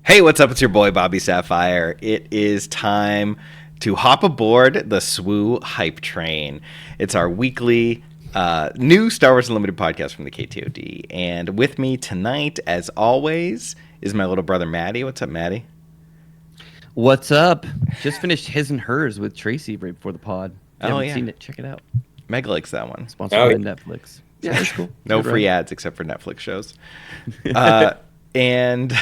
Hey, what's up? It's your boy, Bobby Sapphire. It is time to hop aboard the SWU hype train. It's our weekly new Star Wars Unlimited podcast from the KTOD. And with me tonight, as always, is my little brother, Matty. What's up, Matty? What's up? Just finished His and Hers with Tracy right before the pod. If you haven't yeah. seen it, check it out. Meg likes that one. Sponsored by Netflix. Yeah, it's cool. No free ads except for Netflix shows. And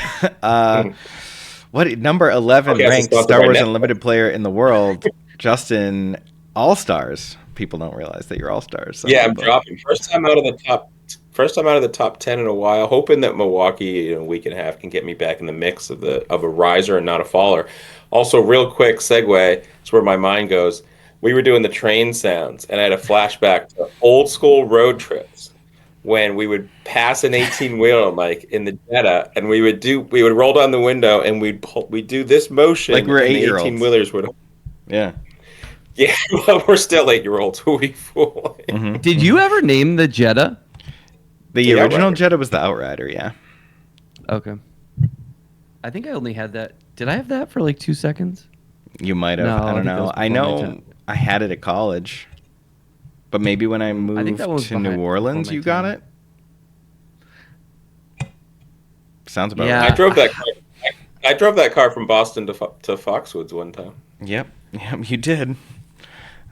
what number 11 ranked Star Wars Unlimited player in the world, Justin All-Stars. People don't realize that you're All-Stars. Yeah, I'm dropping. First time out of the top 10 in a while, hoping that Milwaukee in a week and a half can get me back in the mix of a riser and not a faller. Also, real quick segue, it's where my mind goes. We were doing the train sounds, and I had a flashback to old school road trips when we would pass an 18-wheeler like in the Jetta, and we would roll down the window and we'd do this motion like we're 8-year-olds. The 18-wheelers would. Yeah. Yeah, well, we're still 8-year-olds. Who we fool? Mm-hmm. Did you ever name the Jetta? The original Jetta was the Outrider, yeah. Okay. I think I only had that. Did I have that for like 2 seconds? You might have. No, I don't know. I know I had it at college. But maybe when I moved to New Orleans, you got it? Sounds about right. I drove that car from Boston to Foxwoods one time. Yep, you did.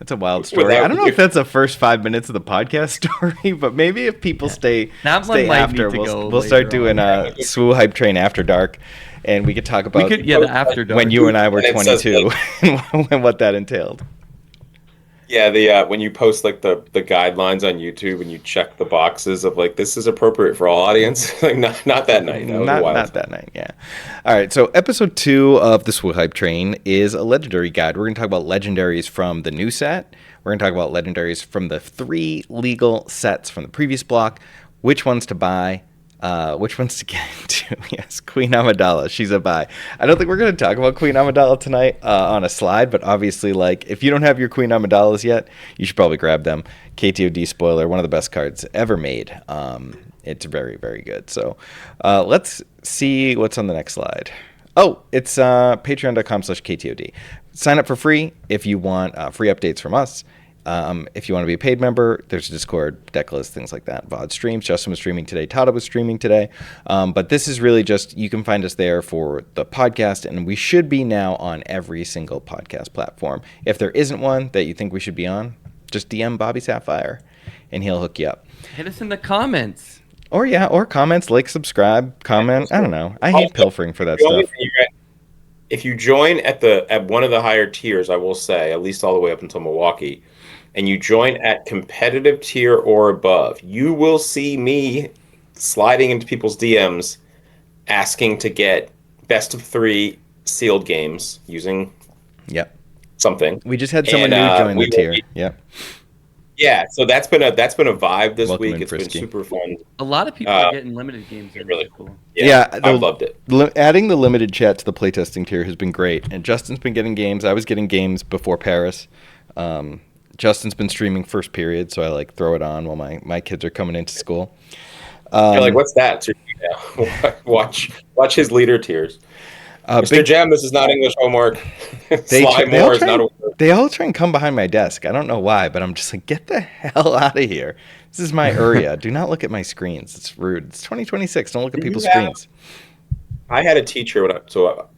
That's a wild story. I don't know if that's the first 5 minutes of the podcast story, but maybe if people stay after, we'll start doing a SWU Hype Train After Dark, and we could talk about the After Dark. When you and I were 22 and what that entailed. Yeah, when you post like the guidelines on YouTube and you check the boxes of like this is appropriate for all audience, like not that night. Not that night. Yeah. All right. So episode 2 of the SWU Hype Train is a legendary guide. We're going to talk about legendaries from the new set. We're going to talk about legendaries from the 3 legal sets from the previous block. Which ones to buy? Which ones to get into? Yes, Queen Amidala. She's a buy. I don't think we're going to talk about Queen Amidala tonight on a slide, but obviously, like, if you don't have your Queen Amidalas yet, you should probably grab them. KTOD spoiler, one of the best cards ever made. It's very, very good. So let's see what's on the next slide. Oh, it's patreon.com/KTOD. Sign up for free if you want free updates from us. If you want to be a paid member, there's a Discord, deck list, things like that. VOD streams. Justin was streaming today. Tada was streaming today. But this is really just, you can find us there for the podcast, and we should be now on every single podcast platform. If there isn't one that you think we should be on, just DM Bobby Sapphire, and he'll hook you up. Hit us in the comments. Or comments, like, subscribe, comment. I don't know. I hate pilfering for that stuff. If you join at one of the higher tiers, I will say, at least all the way up until Milwaukee, and you join at competitive tier or above, you will see me sliding into people's DMs asking to get best of 3 sealed games using something. We just had someone new join the tier. Yeah, so that's been a vibe this week. It's been super fun. A lot of people are getting limited games. Really cool. Yeah, I loved it. Adding the limited chat to the playtesting tier has been great, and Justin's been getting games. I was getting games before Paris. Justin's been streaming first period, so I like throw it on while my kids are coming into school. You're like, what's that? Watch his leader tiers. Mr. Jem, this is not English homework. They all try and come behind my desk. I don't know why, but I'm just like, get the hell out of here. This is my area. Do not look at my screens. It's rude. It's 2026. Don't look at people's screens. I had a teacher,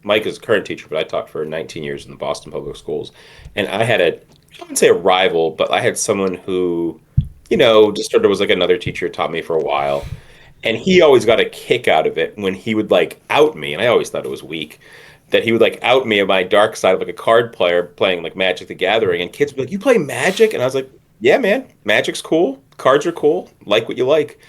Mike is a current teacher, but I taught for 19 years in the Boston Public Schools. And I had I wouldn't say a rival, but I had someone who, just sort of was like another teacher, taught me for a while. And he always got a kick out of it when he would like out me. And I always thought it was weak that he would like out me on my dark side of like a card player playing like Magic the Gathering. And kids would be like, you play Magic? And I was like, yeah, man, Magic's cool. Cards are cool. Like what you like.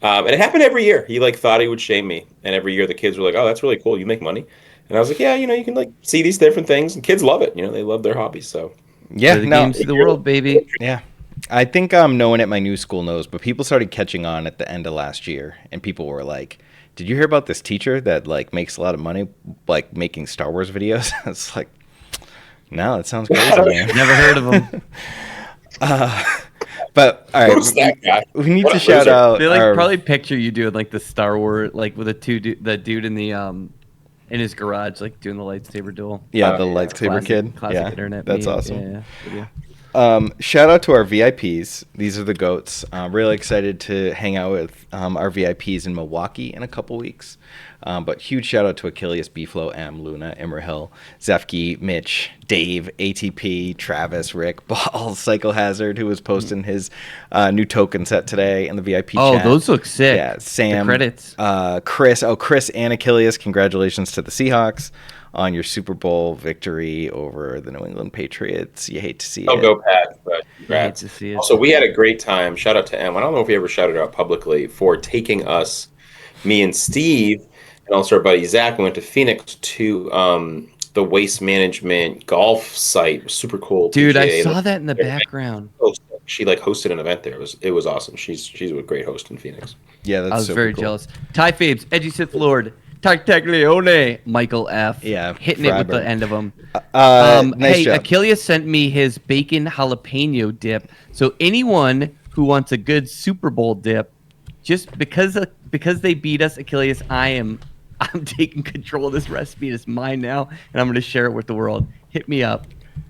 And it happened every year. He like thought he would shame me. And every year the kids were like, oh, that's really cool. You make money. And I was like, yeah, you can like see these different things. And kids love it. They love their hobbies. So yeah, games of the world, baby. Yeah. I think no one at my new school knows, but people started catching on at the end of last year, and people were like, did you hear about this teacher that like makes a lot of money like making Star Wars videos? It's like, no, that sounds crazy, man. Never heard of him. But all right, who's that guy? We need to shout out. They like probably picture you doing like the Star Wars, like with the dude in the in his garage, like doing the lightsaber duel. Yeah, the lightsaber Classic- kid. classic Yeah, internet that's meme. awesome. Yeah. Shout out to our VIPs. These are the goats. Really excited to hang out with our VIPs in Milwaukee in a couple weeks. But huge shout out to Achilles, Bflow, M, Luna, Imrahil, Zefke, Mitch, Dave, ATP, Travis, Rick, Ball, Cycle Hazard, who was posting his new token set today in the VIP Oh, chat. those look sick. Yeah, Sam, The credits. Chris and Achilles, congratulations to the Seahawks on your Super Bowl victory over the New England Patriots. You hate to see it. Go Pat, but congrats. To see it. Also, we had a great time. Shout out to Em. I don't know if we ever shouted out publicly for taking us, me and Steve, and also our buddy Zach. We went to Phoenix to the waste management golf site. It was super cool. Dude, I PGA. saw that in the background. She hosted an event there. It was awesome. She's a great host in Phoenix. Yeah, that's I was super very cool. jealous. Ty Fabes, Edgy Sith Lord, Tartaglione, Michael F. Yeah, hitting it with forever. the end of them. Nice Hey, job. Achilles sent me his bacon jalapeno dip. So anyone who wants a good Super Bowl dip, just because they beat us, Achilles, I'm taking control of this recipe. It's mine now, and I'm going to share it with the world. Hit me up.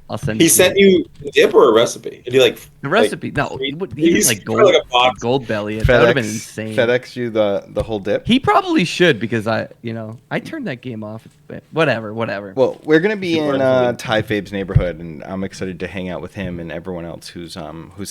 I'll send. He sent you a dip or a recipe? Did he like the recipe? No, he didn't like gold belly it. That would have been insane. FedEx you the whole dip. He probably should because I turned that game off. Whatever. Well, we're gonna be in Super. Ty Fabe's neighborhood, and I'm excited to hang out with him and everyone else who's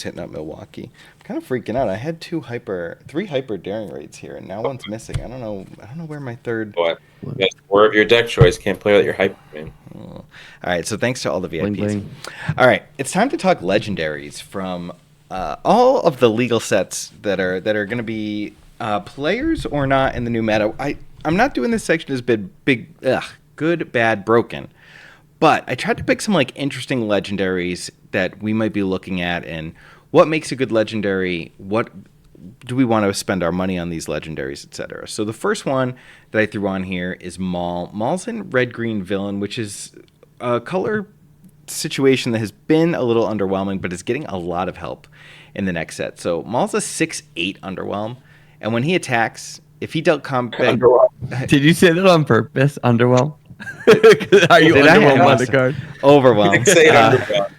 hitting up Milwaukee. I'm kind of freaking out. I had three hyper daring raids here, and now one's missing. I don't know where my third. What? That's more of your deck choice. Can't play with your hype, man. All right, so thanks to all the VIPs. Bling, bling. All right, it's time to talk legendaries from all of the legal sets that are going to be players or not in the new meta. I'm not doing this section as big good, bad, broken, but I tried to pick some like interesting legendaries that we might be looking at and what makes a good legendary. What do we want to spend our money on these legendaries, etc. So the first one that I threw on here is Maul. Maul's in red-green villain, which is a color situation that has been a little underwhelming, but is getting a lot of help in the next set. So Maul's a 6/8 underwhelm, and when he attacks, if he dealt combat... Did you say that on purpose? Underwhelm? Are you Did I? underwhelmed by the card? Overwhelmed. Say it underground.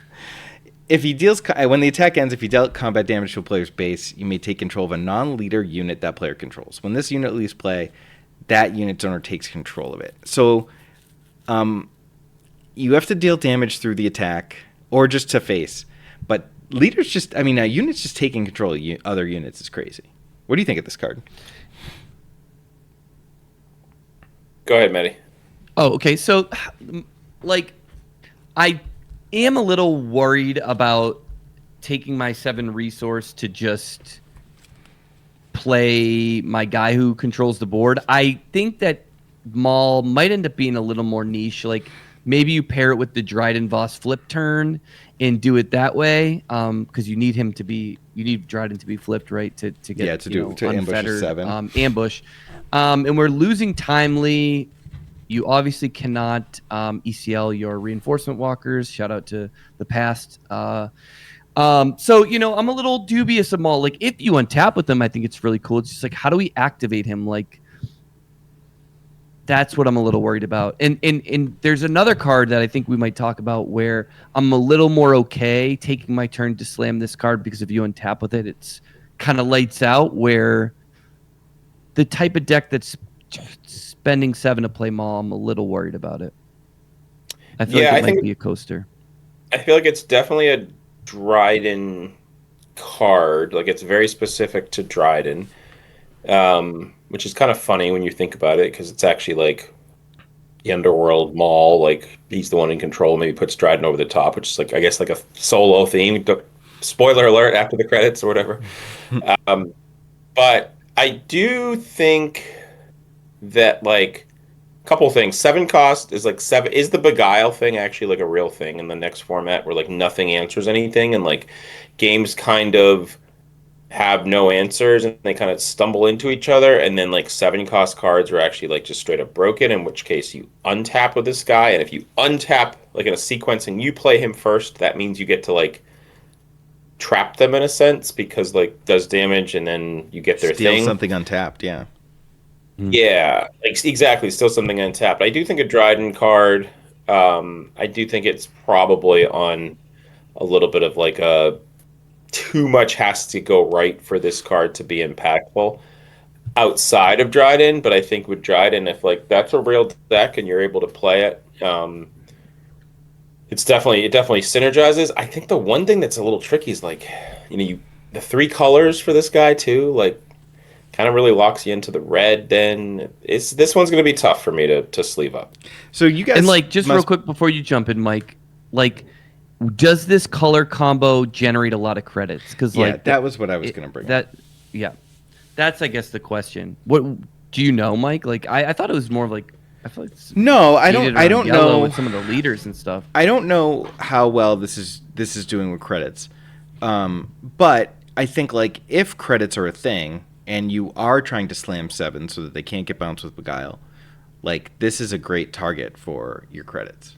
If he deals, when the attack ends, if he dealt combat damage to a player's base, you may take control of a non-leader unit that player controls. When this unit leaves play, that unit's owner takes control of it. So, you have to deal damage through the attack or just to face. But units just taking control of other units is crazy. What do you think of this card? Go ahead, Matty. Oh, okay. So, like, I am a little worried about taking my 7 resource to just play my guy who controls the board. I think that Maul might end up being a little more niche. Like, maybe you pair it with the Dryden Voss flip turn and do it that way, because you need Dryden to be flipped, right, to get to ambush a unfettered 7. ambush. And we're losing timely. You obviously cannot ECL your reinforcement walkers. Shout out to the past. So, I'm a little dubious of Maul. Like, if you untap with them, I think it's really cool. It's just like, how do we activate him? Like, that's what I'm a little worried about. And there's another card that I think we might talk about where I'm a little more okay taking my turn to slam this card, because if you untap with it, it's kind of lights out, where the type of deck that's spending 7 to play Maul, I'm a little worried about it. I feel like it might be a coaster. I feel like it's definitely a Dryden card. Like, it's very specific to Dryden, which is kind of funny when you think about it, because it's actually like the Underworld Maul. Like, he's the one in control. Maybe puts Dryden over the top, which is like, I guess, like a solo theme. Spoiler alert after the credits or whatever. But I do think that, like, a couple things. 7 cost is like 7. Is the Beguile thing actually like a real thing in the next format where like nothing answers anything, and like games kind of have no answers and they kind of stumble into each other, and then like 7 cost cards are actually like just straight up broken, in which case you untap with this guy, and if you untap like in a sequence and you play him first, that means you get to like trap them in a sense, because like does damage and then you get their Steal thing. something untapped, yeah. Yeah, like, exactly. Still something untapped. I do think a Dryden card. I do think it's probably on a little bit of like a too much has to go right for this card to be impactful outside of Dryden. But I think with Dryden, if like that's a real deck and you're able to play it, it definitely synergizes. I think the one thing that's a little tricky is like, the three colors for this guy too, like kind of really locks you into the red. Then this one's going to be tough for me to sleeve up. So you guys, And like, just real quick before you jump in, Mike, like, does this color combo generate a lot of credits? Because like that was what I was going to bring up. Yeah, that's I guess the question. What do you know, Mike? Like, I thought it was more of like, I feel like No, I don't know with some of the leaders and stuff. I don't know how well this is doing with credits, but I think like if credits are a thing and you are trying to slam 7 so that they can't get bounced with Beguile, like this is a great target for your credits.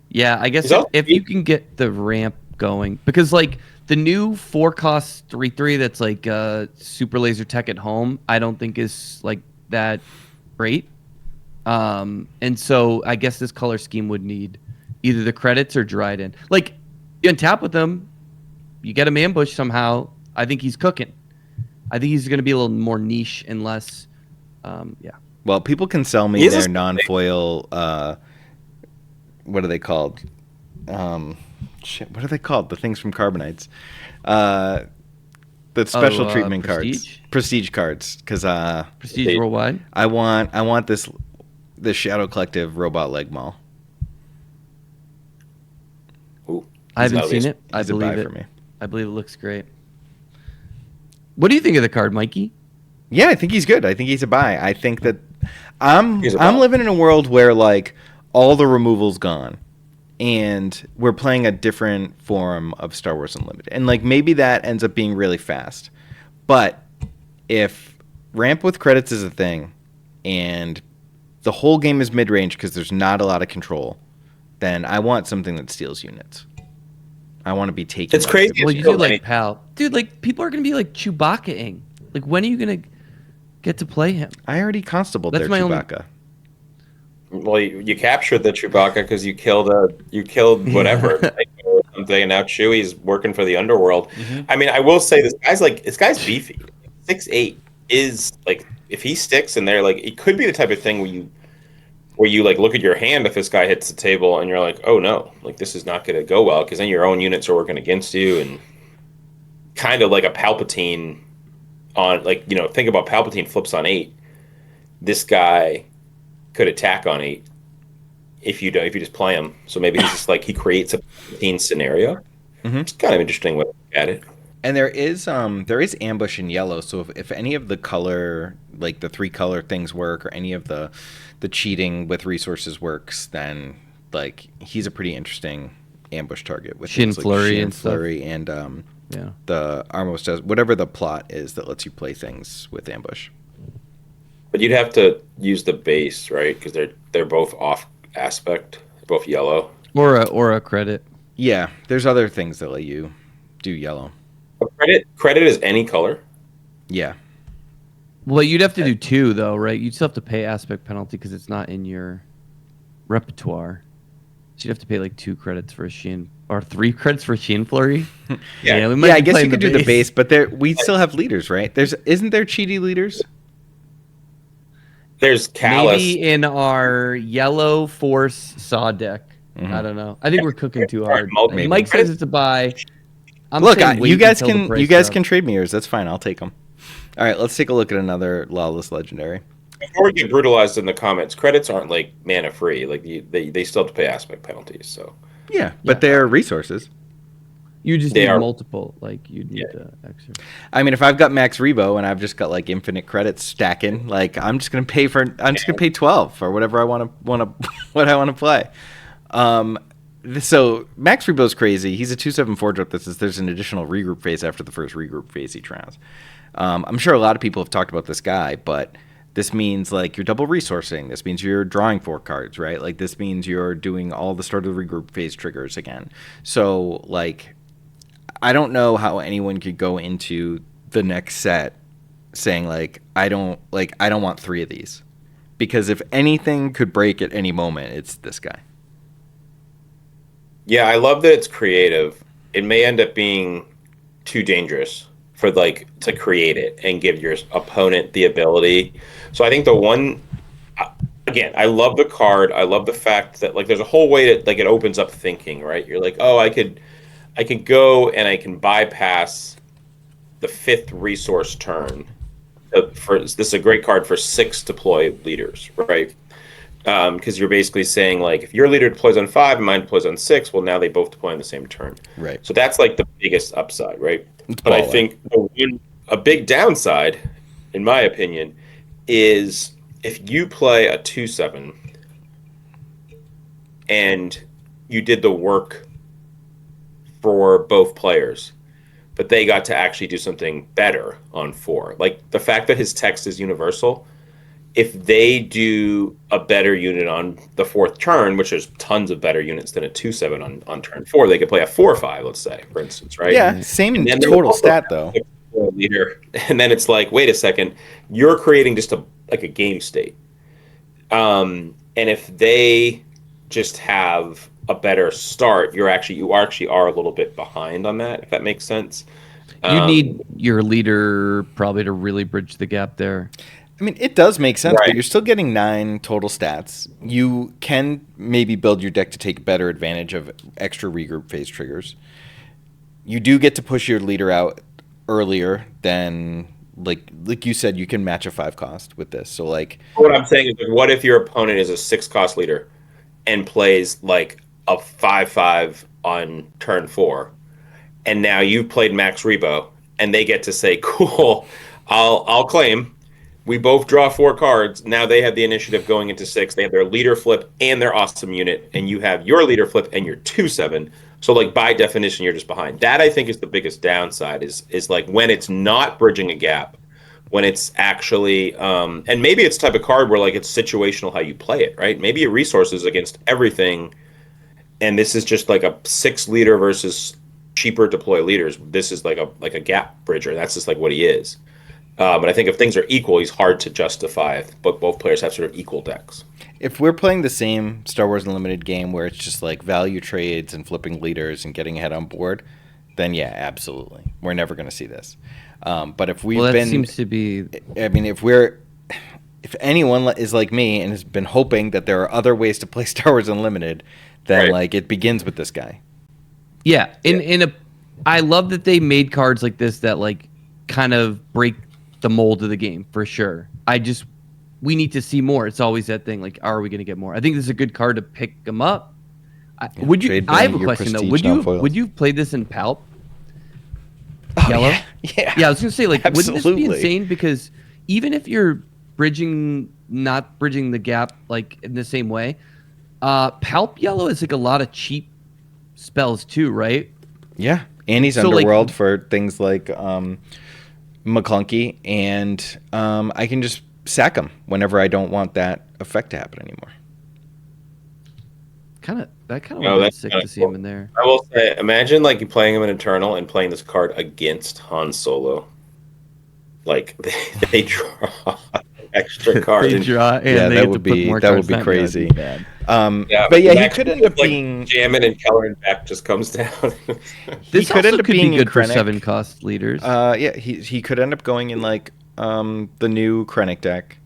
Yeah, I guess if you can get the ramp going, because like the new 4-cost 3/3 that's like super laser tech at home, I don't think is like that great. And so I guess this color scheme would need either the credits or Dryden. Like, you untap with him, you get him ambushed somehow. I think he's cooking. I think he's going to be a little more niche and less, yeah. Well, people can sell me their non-foil. What are they called? What are they called? The things from Carbonites. The special treatment cards, prestige cards, because Prestige Worldwide. I want this Shadow Collective robot leg Maul. Ooh, I haven't seen it. I believe it. For me. I believe it looks great. What do you think of the card, Mikey? Yeah, I think he's good. I think he's a buy. I think that I'm living in a world where like all the removal's gone, and we're playing a different form of Star Wars Unlimited, and like maybe that ends up being really fast. But if ramp with credits is a thing, and the whole game is mid-range because there's not a lot of control, then I want something that steals units. I want to be taking. It's crazy. Well, you do like Pal, dude. Like people are gonna be like Chewbacca-ing. Like when are you gonna get to play him? I already constabled their Chewbacca. Well, you captured the Chewbacca because you killed whatever. Something, and now Chewie's working for the underworld. Mm-hmm. I mean, I will say this guy's beefy. 6'8" is like, if he sticks in there, like it could be the type of thing where you like look at your hand if this guy hits the table and you're like, oh no, like this is not going to go well, because then your own units are working against you, and kind of like a Palpatine on, like, think about Palpatine flips on 8. This guy could attack on 8 if you just play him. So maybe he's just like, he creates a Palpatine scenario. Mm-hmm. It's kind of interesting way to look at it. And there is ambush in yellow. So if any of the color, like the 3 color things work, or any of the cheating with resources works, then like he's a pretty interesting ambush target with Shin Flurry and Flurry and the Armos does whatever the plot is that lets you play things with ambush. But you'd have to use the base, right? Because they're both off aspect, both yellow. Or a credit. Yeah, there's other things that let you do yellow. Credit is any color. Yeah. Well, you'd have to do 2 though, right? You'd still have to pay aspect penalty because it's not in your repertoire. So you'd have to pay like 2 credits for a Shin, or 3 credits for Shin Flurry. Yeah, I guess you could do the base, but we still have leaders, right? Isn't there cheaty leaders? There's Callus. Maybe in our yellow Force Saw deck. Mm-hmm. I don't know. I think we're cooking too hard. Mike says it's a buy. Look, you guys can trade me yours. That's fine. I'll take them. All right, let's take a look at another Lawless Legendary. Before we get brutalized in the comments, credits aren't like mana free. Like they still have to pay aspect penalties. So yeah, but they're resources. You just need multiple. Like you need extra. I mean, if I've got max Rebo and I've just got like infinite credits stacking, like I'm just gonna pay 12 for whatever I want to play. So Max Rebo's crazy. He's a 2/7 drop. There's an additional regroup phase after the first regroup phase he rounds. I'm sure a lot of people have talked about this guy, but this means like you're double resourcing. This means you're drawing 4 cards, right? Like this means you're doing all the start of the regroup phase triggers again. So like, I don't know how anyone could go into the next set saying like I don't want 3 of these, because if anything could break at any moment, it's this guy. Yeah, I love that it's creative. It may end up being too dangerous for like to create it and give your opponent the ability. So I think the one again, I love the card. I love the fact that like there's a whole way that like it opens up thinking, right? You're like, oh, I could go and I can bypass the 5th resource turn. This is a great card for 6 deploy leaders, right? Because you're basically saying like if your leader deploys on 5 and mine deploys on 6, well now they both deploy on the same turn. Right. So that's like the biggest upside, right? It's But I baller. think a big downside, in my opinion, is if you play a 2/7 and you did the work for both players, but they got to actually do something better on 4. Like the fact that his text is universal, if they do a better unit on the 4th turn, which there's tons of better units than a 2/7 on turn 4, they could play a 4/5, let's say, for instance, right? Yeah, same And then total stat though. Leader, and then it's like, wait a second, you're creating just a game state. And if they just have a better start, you actually are a little bit behind on that, if that makes sense. You need your leader probably to really bridge the gap there. I mean, it does make sense, Right. but you're still getting 9 total stats. You can maybe build your deck to take better advantage of extra regroup phase triggers. You do get to push your leader out earlier than, like you said, you can match a 5 cost with this. So, like, What I'm saying is, what if your opponent is a 6 cost leader and plays like a 5/5 on turn 4, and now you've played Max Rebo, and they get to say, "Cool, I'll claim." We both draw 4 cards. Now they have the initiative going into 6. They have their leader flip and their awesome unit, and you have your leader flip and your 2/7. So, like, by definition, you're just behind. That, I think, is the biggest downside, is like when it's not bridging a gap, when it's actually and maybe it's type of card where like it's situational how you play it, right? Maybe your resources against everything, and this is just like a 6 leader versus cheaper deploy leaders. This is like a gap bridger. That's just like what he is. But I think if things are equal, he's hard to justify, but both players have sort of equal decks. if we're playing the same Star Wars Unlimited game where it's just like value trades and flipping leaders and getting ahead on board, then yeah, absolutely, we're never going to see this. But if we've Well, that been, seems to be. I mean, if anyone is like me and has been hoping that there are other ways to play Star Wars Unlimited, then Right. like it begins with this guy. Yeah, I love that they made cards like this that like kind of break the mold of the game for sure. We need to see more. It's always that thing like, are we going to get more? I think this is a good card to pick them up. Would you? trade I have a your question though. prestige non-foils. Would you play this in Palp? Oh, Yellow? Yeah. Yeah, I was gonna say like, wouldn't this be Absolutely. insane? Because even if you're not bridging the gap like in the same way, Palp Yellow is like a lot of cheap spells too, right? Yeah. And he's So, like- Underworld for things like McClunky, and I can just sack him whenever I don't want that effect to happen anymore. That kind of No, would be that's sick kinda to see cool. him in there. I will say, imagine like you playing him in Eternal and playing this card against Han Solo. Like they draw extra cards. They draw and Yeah, they that get would to put be- more that cards would be down. crazy. That'd be bad. Yeah, but yeah, he imagine could end up like being. jamming and coloring back just comes down. This could also end up could being be in good for Krennic. 7 cost leaders. Yeah, he could end up going in like the new Krennic deck.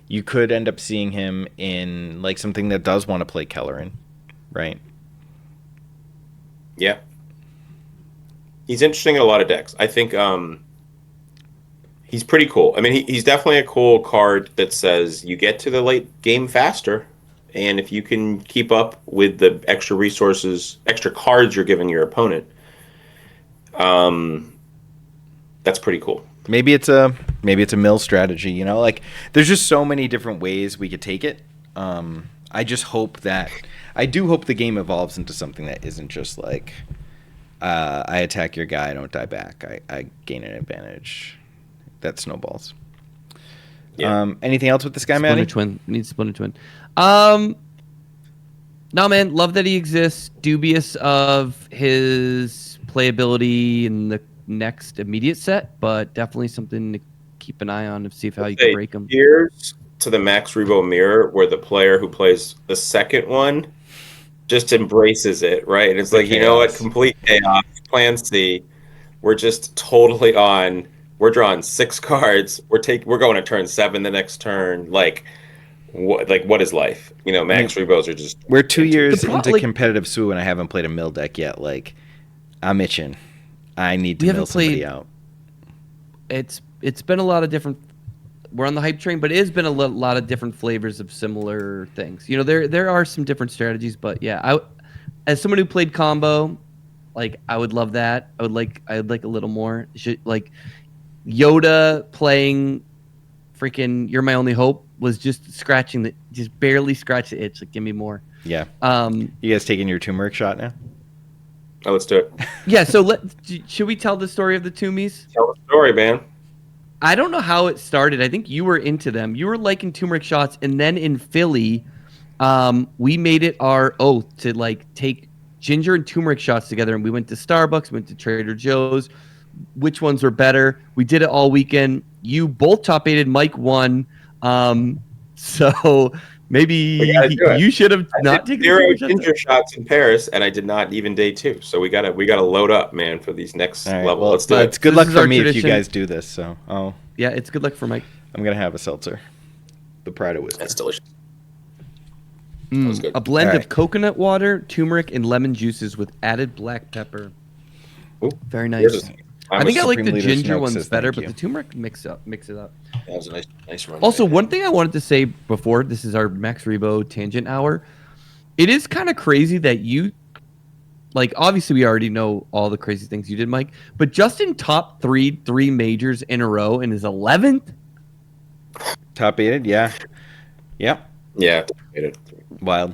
You could end up seeing him in like something that does want to play Kellerin, right? Yeah. He's interesting in a lot of decks. I think he's pretty cool. I mean, he's definitely a cool card that says you get to the late game faster, and if you can keep up with the extra resources, extra cards you're giving your opponent, that's pretty cool. Maybe it's a mill strategy, you know? Like there's just so many different ways we could take it. I do hope the game evolves into something that isn't just like I attack your guy, I don't die back. I gain an advantage. That snowballs. Yeah. Anything else with this guy, Splinter Matty? Twin. Needs Splinter Twin. No, man. Love that he exists. Dubious of his playability in the next immediate set, but definitely something to keep an eye on and see how you Say, can break them. Here's to the Max Rebo mirror, where the player who plays the second one just embraces it, right? And it's The like, you know what? chaos. Complete chaos. Plan C. We're just totally on. We're drawing 6 cards. We're going to turn 7 the next turn. Like what is life? You know, Max Rebos are just. We're 2 years The pro- into like- competitive SWU, and I haven't played a mill deck yet. Like, I'm itching. I need to We mill haven't somebody played- out. It's been a lot of different. We're on the hype train, but it has been a lot of different flavors of similar things. You know, there are some different strategies, but yeah, as someone who played combo, like I would love that. I'd like a little more. Like Yoda playing freaking "You're My Only Hope" was just barely scratch the itch. Like, give me more. Yeah. You You guys taking your turmeric shot now? Oh, let's do it. Yeah. So should we tell the story of the Toomies? Tell the story, man. I don't know how it started. I think you were into them. You were liking turmeric shots, and then in Philly, we made it our oath to like take ginger and turmeric shots together, and we went to Starbucks, went to Trader Joe's. Which ones were better? We did it all weekend. You both top aided. Mike won. So maybe you should have not taken 0 turmeric shots. ginger shots in Paris, and I did not even day 2. So we gotta load up, man, for these next All right, level. well, Let's do it's it. good This luck is for our me if you tradition. guys do this. So, Yeah, it's good luck for Mike. I'm gonna have a seltzer. The Pride of Whiskey. That's delicious. That was good. A blend All right. of coconut water, turmeric, and lemon juices with added black pepper. Ooh, Very here's nice. a- I think I like the Supreme Leader ginger Snoke ones says better, thank but you. the turmeric mix it up. That was a nice run. Also, one thing I wanted to say before this is our Max Rebo tangent hour. It is kind of crazy that you, like, obviously we already know all the crazy things you did, Mike, but Justin top three majors in a row in his 11th. Top aided, yeah. Yep. Yeah. It. Wild.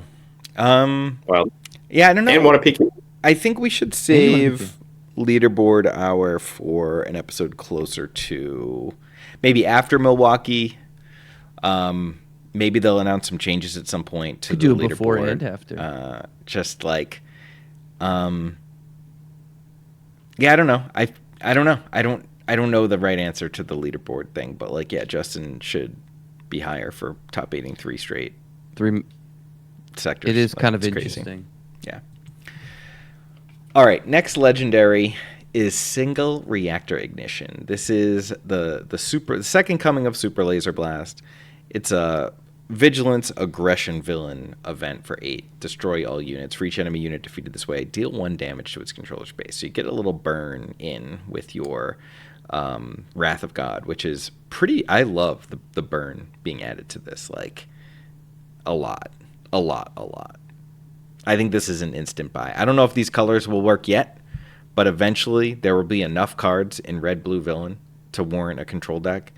Well, Yeah, I don't know. and want a PQ. I think we should save leaderboard hour for an episode closer to maybe after Milwaukee. Maybe they'll announce some changes at some point to Could the do leaderboard. it before and after. Just like, yeah, I don't know. I don't know. I don't know the right answer to the leaderboard thing, but like, yeah, Justin should be higher for top aiding 3 straight sectors. It is Like, kind of it's crazy. interesting. Yeah. All right, next legendary is single reactor ignition. This is the second coming of Super Laser Blast. It's a vigilance aggression villain event for 8. Destroy all units. For each enemy unit defeated this way, deal 1 damage to its controller's base. So you get a little burn in with your Wrath of God, which is pretty. I love the burn being added to this, like a lot. I think this is an instant buy. I don't know if these colors will work yet, but eventually there will be enough cards in red, blue, villain to warrant a control deck,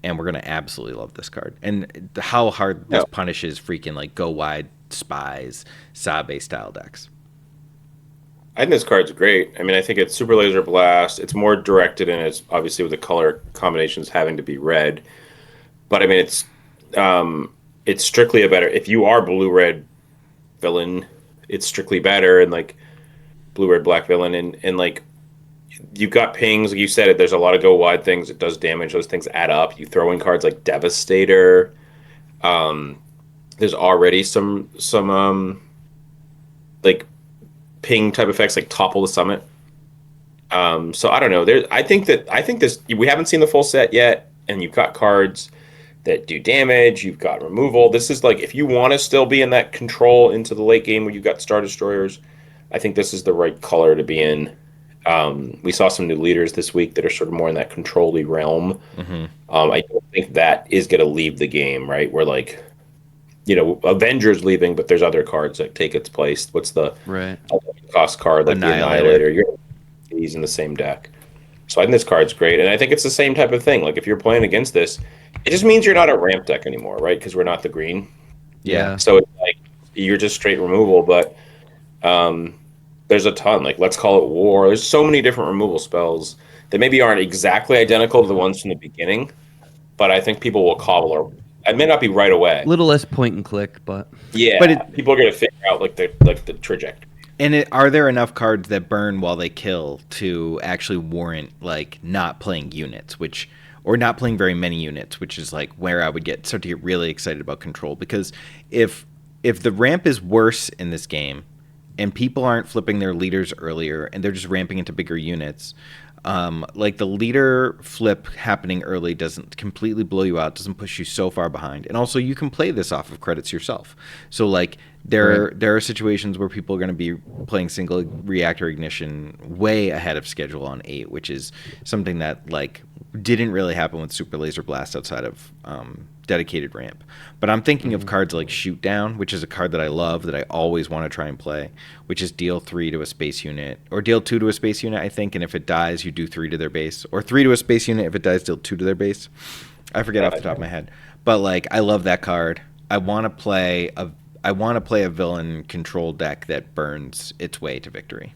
and we're going to absolutely love this card. And how hard this punishes freaking like go wide spies, Sabe style decks. I think this card's great. I mean, I think it's Super Laser Blast. It's more directed, and it's obviously with the color combinations having to be red. But I mean, it's strictly a better. If you are blue-red villain, it's strictly better, and like blue-red black villain, and like you've got pings, like you said, there's a lot of go wide things. It does damage. Those things add up. You throw in cards like Devastator. There's already some like ping type effects like Topple the Summit. So I don't know. I think this, we haven't seen the full set yet, and you've got cards that do damage. You've got removal. This is like, if you want to still be in that control into the late game where you've got Star Destroyers, I think this is the right color to be in. We saw some new leaders this week that are sort of more in that control-y realm. Mm-hmm. I don't think that is going to leave the game, right? Where like, you know, Avengers leaving, but there's other cards that take its place. What's the cost card? Like the Annihilator. He's in the same deck. So I think this card's great, and I think it's the same type of thing. Like if you're playing against this, it just means you're not a ramp deck anymore, right? Because we're not the green. Yeah. So it's like you're just straight removal, but there's a ton. Like let's call it war. There's so many different removal spells that maybe aren't exactly identical to the ones from the beginning, but I think people will cobble, or it may not be right away. A little less point and click, but yeah, but people are going to figure out like the trajectory. And are there enough cards that burn while they kill to actually warrant like not playing units, which or not playing very many units, which is like where I would start to get really excited about control. Because if the ramp is worse in this game, and people aren't flipping their leaders earlier, and they're just ramping into bigger units, like the leader flip happening early doesn't completely blow you out, doesn't push you so far behind. And also you can play this off of credits yourself. So like there are situations where people are going to be playing single reactor ignition way ahead of schedule on 8, which is something that like didn't really happen with Super Laser Blast outside of dedicated ramp. But I'm thinking of cards like Shoot Down, which is a card that I love, that I always want to try and play, which is deal 3 to a space unit, or deal 2 to a space unit, I think, and if it dies, you do 3 to their base, or 3 to a space unit, if it dies, deal 2 to their base. I forget off the top of my head. But like, I love that card. I want to play a villain control deck that burns its way to victory.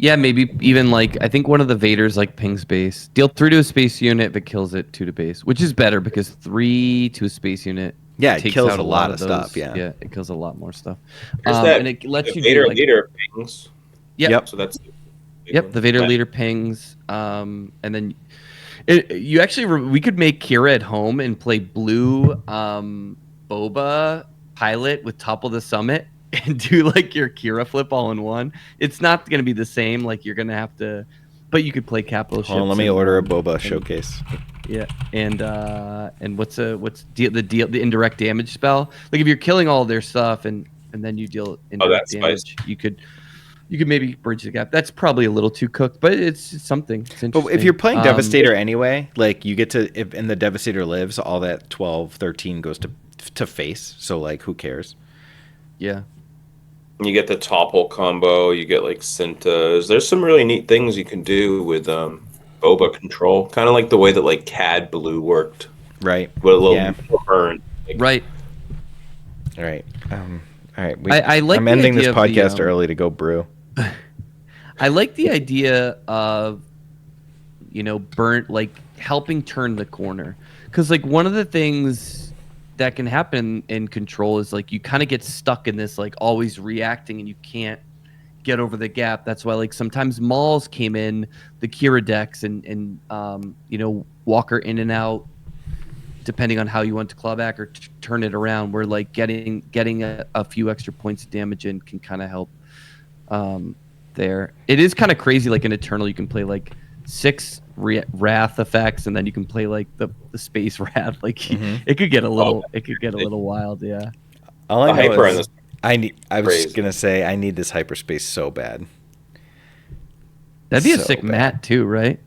Yeah, maybe even like, I think one of the Vaders like pings base. Deal 3 to a space unit if it kills it 2 to base, which is better because 3 to a space unit it takes kills out a lot of those. stuff. Yeah, it kills a lot more stuff. That, and it lets you Vader do like, leader pings. Yep. So that's the Vader leader pings. And then you actually we could make Kira at home and play blue Boba pilot with Topple the Summit and do like your Kira flip all in one. It's not going to be the same. Like you're going to have to, but you could play capital ships. Let me order a Boba showcase. Yeah, and what's the indirect damage spell? Like if you're killing all their stuff and then you deal indirect damage, you could maybe bridge the gap. That's probably a little too cooked, but it's something. It's interesting. But if you're playing Devastator anyway, like you get to, if the Devastator lives, all that 12, 13 goes to face. So like, who cares? Yeah. You get the topple combo. You get like Cintas. There's some really neat things you can do with Boba control, kind of like the way that like CAD Blue worked, right? With a little burn, right? All right. All right. I like. I'm ending this podcast early to go brew. I like the idea of, burnt, like helping turn the corner, because like one of the things that can happen in control is like you kind of get stuck in this like always reacting and you can't get over the gap. That's why like sometimes Mauls came in the Kira decks and Walker in and out depending on how you want to claw back or turn it around, where like getting a few extra points of damage in can kind of help there. It is kind of crazy. Like in Eternal you can play like 6 wrath effects and then you can play like the space wrath. Like it could get a little wild. Yeah. All I know is I was gonna say I need this hyperspace so bad. That'd be a sick mat too, right?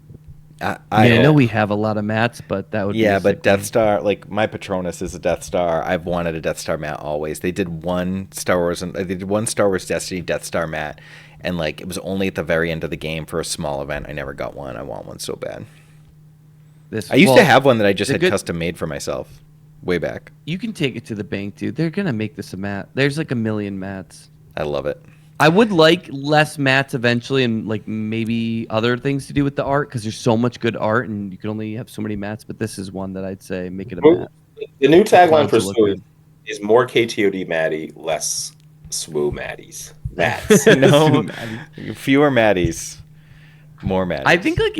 I know we have a lot of mats, but that would be a but sick Death one. Star, like my Patronus is a Death Star. I've wanted a Death Star mat always. They did one Star Wars Destiny Death Star mat, and like it was only at the very end of the game for a small event. I never got one. I want one so bad. I used to have one that I just had custom made for myself way back. You can take it to the bank, dude. They're gonna make this a mat. There's like a million mats. I love it. I would like less mats eventually, and like maybe other things to do with the art, because there's so much good art, and you can only have so many mats. But this is one that I'd say make it a mat. The new tagline for SWU is more KTOD Matty, less SWU Matties. Mats. No, fewer Matties, more Matties. I think like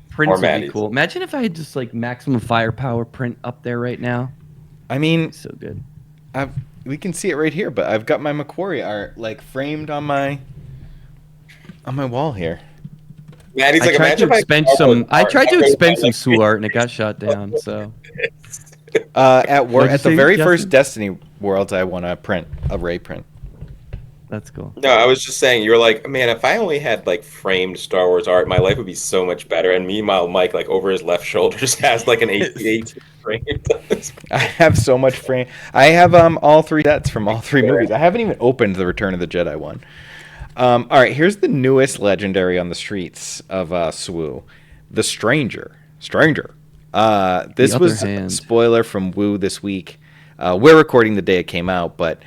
prints would be cool. Imagine if I had just like maximum firepower print up there right now. I mean, so good. We can see it right here, but I've got my Macquarie art like framed on my wall here. Maddie's like, I tried to expend some SWU art and it got shot down. So at the very first Destiny Worlds, I want to print a Ray print. That's cool. No, I was just saying, you're like, man, if I only had like framed Star Wars art, my life would be so much better. And meanwhile, Mike, like over his left shoulder, just has like an 18 framed. I have so much frame. I have all 3 sets from all 3 movies. I haven't even opened the Return of the Jedi one. All right, here's the newest legendary on the streets of SWU, the Stranger. This was a spoiler from Woo this week. We're recording the day it came out, but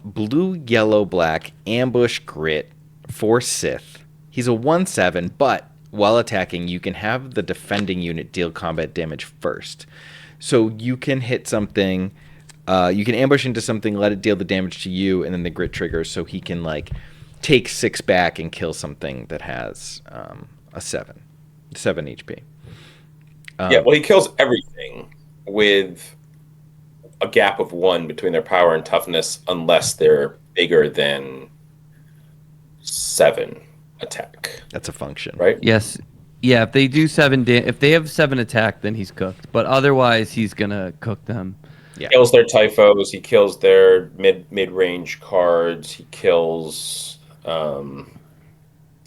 blue, yellow, black, ambush, grit, 4 Sith. He's a 1/7, but while attacking, you can have the defending unit deal combat damage first. So you can hit something, you can ambush into something, let it deal the damage to you, and then the grit triggers, so he can like take 6 back and kill something that has a 7 HP. Yeah, well, he kills everything with a gap of 1 between their power and toughness, unless they're bigger than 7 attack. That's a function, right? Yes. Yeah, if they do if they have 7 attack, then he's cooked. But otherwise, he's gonna cook them. Yeah. He kills their typhos. He kills their mid-range cards. He kills. Does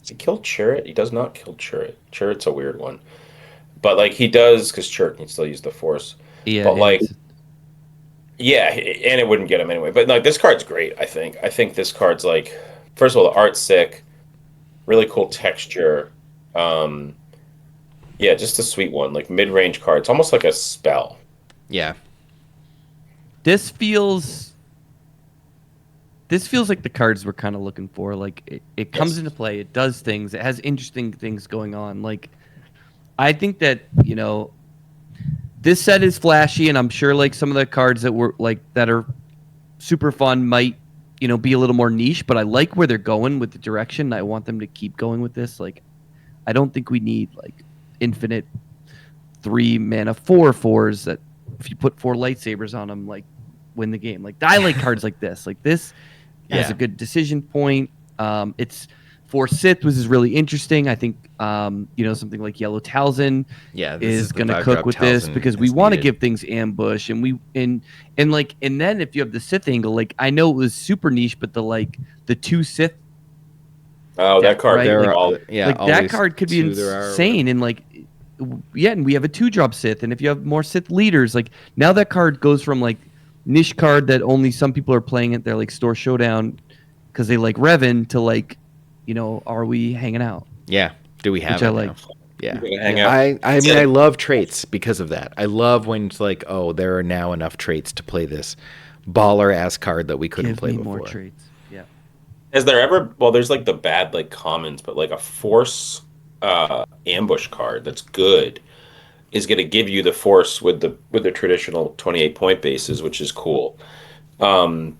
he kill Chirrut? He does not kill Chirrut. Chirrut's a weird one, but like he does because Chirrut can still use the Force. Yeah, but like, yeah, and it wouldn't get him anyway. But like, this card's great. I think this card's like, first of all, the art's sick, really cool texture. Yeah, just a sweet one, like mid-range card. It's almost like a spell. Yeah. This feels like the cards we're kind of looking for. Like it comes into play, it does things, it has interesting things going on. Like I think that, this set is flashy, and I'm sure like some of the cards that were like that are super fun might, be a little more niche, but I like where they're going with the direction. I want them to keep going with this. Like I don't think we need like infinite 3-mana 4/4s that if you put 4 lightsabers on them, like win the game. Like I like cards like this. Like this has a good decision point. It's for Sith, which is really interesting. I think something like Yellow Talzin is going to cook with this because we want to give things ambush, and and then if you have the Sith angle, like I know it was super niche, but the 2 Sith. Oh, that card! Right? That card could be insane, and and we have a 2-drop Sith, and if you have more Sith leaders, like now that card goes from like niche card that only some people are playing at their like store showdown because they like Revan to like, are we hanging out? Yeah. Do we have Which it I like. now? Yeah. Hang out. I mean, I love traits because of that. I love when it's like, oh, there are now enough traits to play this baller ass card that we couldn't play before. More traits. Yeah. Has there ever? Well, there's like the bad like commons, but like a Force ambush card that's good is going to give you the Force with the traditional 28-point bases, which is cool. And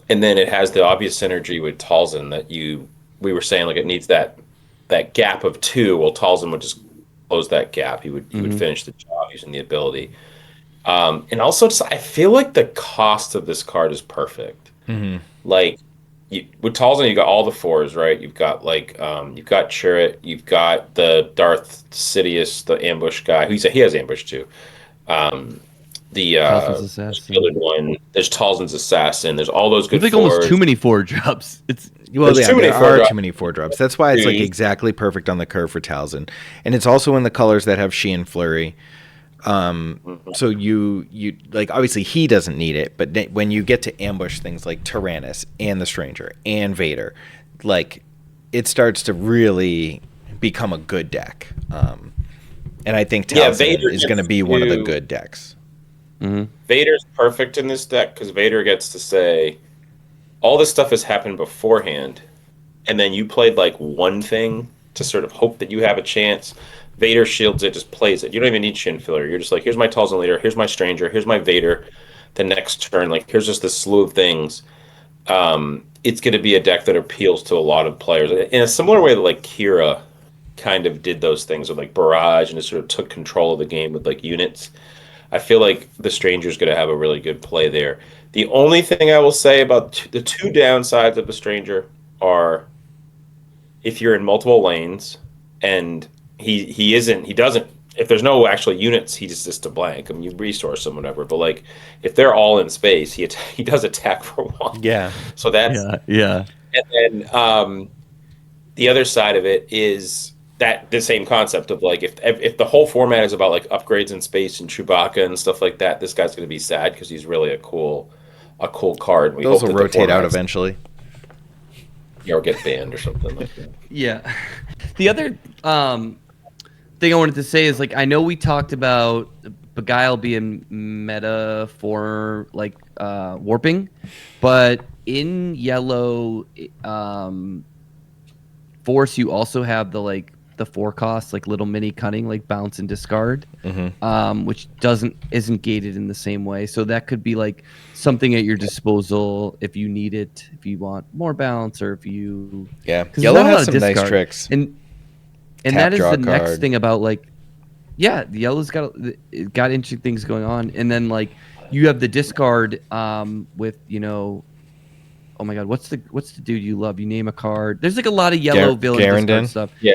then it has the obvious synergy with Talzin that we were saying like it needs that gap of 2. Well, Talzin would just close that gap. He would finish the job using the ability. And also, I feel like the cost of this card is perfect. Mm-hmm. Like with Talzin, you got all the 4s, right? You've got you've got Chirrut, you've got the Darth Sidious, the ambush guy. He has ambush too. The skilled one. There's Talzin's assassin. There's all those good. There's like almost too many 4-drops. There are too many 4-drops. That's why it's like exactly perfect on the curve for Talzin, and it's also in the colors that have Sheehan Flurry. So you like obviously he doesn't need it, but when you get to ambush things like Tyrannus and the Stranger and Vader, like it starts to really become a good deck. And I think Talzin is going to be one of the good decks. Mm-hmm. Vader's perfect in this deck because Vader gets to say all this stuff has happened beforehand, and then you played like one thing to sort of hope that you have a chance. Vader shields it, just plays it. You don't even need Shin Filler. You're just like, here's my Talzin leader, here's my Stranger, here's my Vader. The next turn, like, here's just this slew of things. It's going to be a deck that appeals to a lot of players in a similar way that like Kira kind of did those things with like Barrage and just sort of took control of the game with like units. I feel like the Stranger's going to have a really good play there. The only thing I will say about the 2 downsides of the Stranger are if you're in multiple lanes and he doesn't, if there's no actual units, he just a blank. I mean, you resource them, whatever. But like, if they're all in space, he does attack for 1. Yeah. So that's yeah. And then the other side of it is that the same concept of like if the whole format is about like upgrades in space and Chewbacca and stuff like that, this guy's going to be sad because he's really a cool card. Those will rotate out eventually. Or get banned or something like that. Yeah. The other thing I wanted to say is like I know we talked about Beguile being meta for like warping, but in yellow Force you also have the 4 costs like little mini cunning like bounce and discard, which isn't gated in the same way. So that could be like something at your disposal if you need it, if you want more bounce, or if you yellow has some nice tricks. And that is the next thing about like Yeah, the yellow's got interesting things going on, and then like you have the discard with oh my god, what's the dude you love? You name a card. There's like a lot of yellow villain discard Garandon? stuff. Yeah.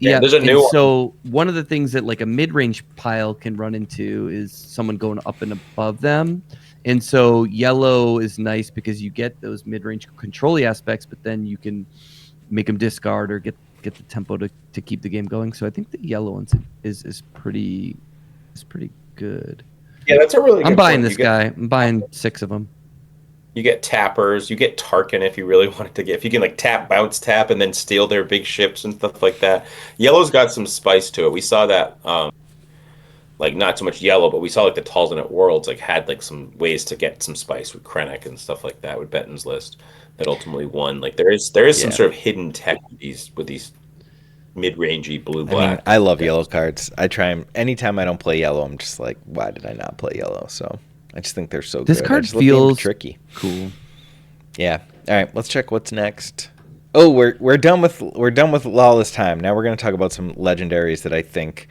Yeah, there's a new and one. so one of the things that like a mid-range pile can run into is someone going up and above them. And so yellow is nice because you get those mid-range control-y aspects, but then you can make them discard or get the tempo to keep the game going. So I think the yellow one is pretty good. Yeah, that's a really good I'm buying point. this guy. I'm buying 6 of them. You get tappers, you get Tarkin if you really wanted to get, if you can like tap, bounce tap, and then steal their big ships and stuff like that. Yellow's got some spice to it. We saw that, like not so much yellow, but we saw like the Talzinate Worlds like had like some ways to get some spice with Krennic and stuff like that with Benton's list that ultimately won. Like there is some sort of hidden tech with these mid-rangey blue black. I mean, I love yellow cards. I try them anytime I don't play yellow. I'm just like, why did I not play yellow? So I just think they're so This good. card I just love the game feels tricky. Cool. Yeah. All right. Let's check what's next. Oh, we're done with Lawless Time. Now we're going to talk about some legendaries that I think.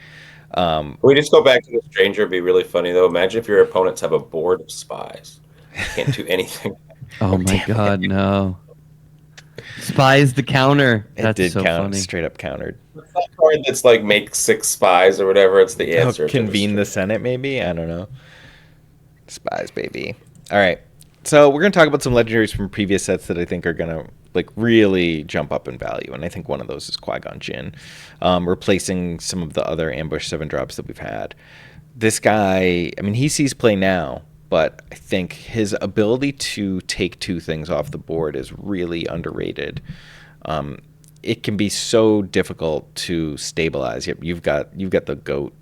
Can we just go back to the stranger? It'd be really funny though. Imagine if your opponents have a board of spies. You can't do anything. Oh my god, no. Spies the counter. It That's did so count, funny. straight up countered. It's that card that's like make 6 spies or whatever. It's the answer. Convene the Senate, maybe? I don't know. Spies, baby. All right. So we're going to talk about some legendaries from previous sets that I think are going to like really jump up in value. And I think one of those is Qui-Gon Jinn, replacing some of the other ambush 7-drops that we've had. This guy, I mean, he sees play now, but I think his ability to take 2 things off the board is really underrated. It can be so difficult to stabilize. You've got the GOAT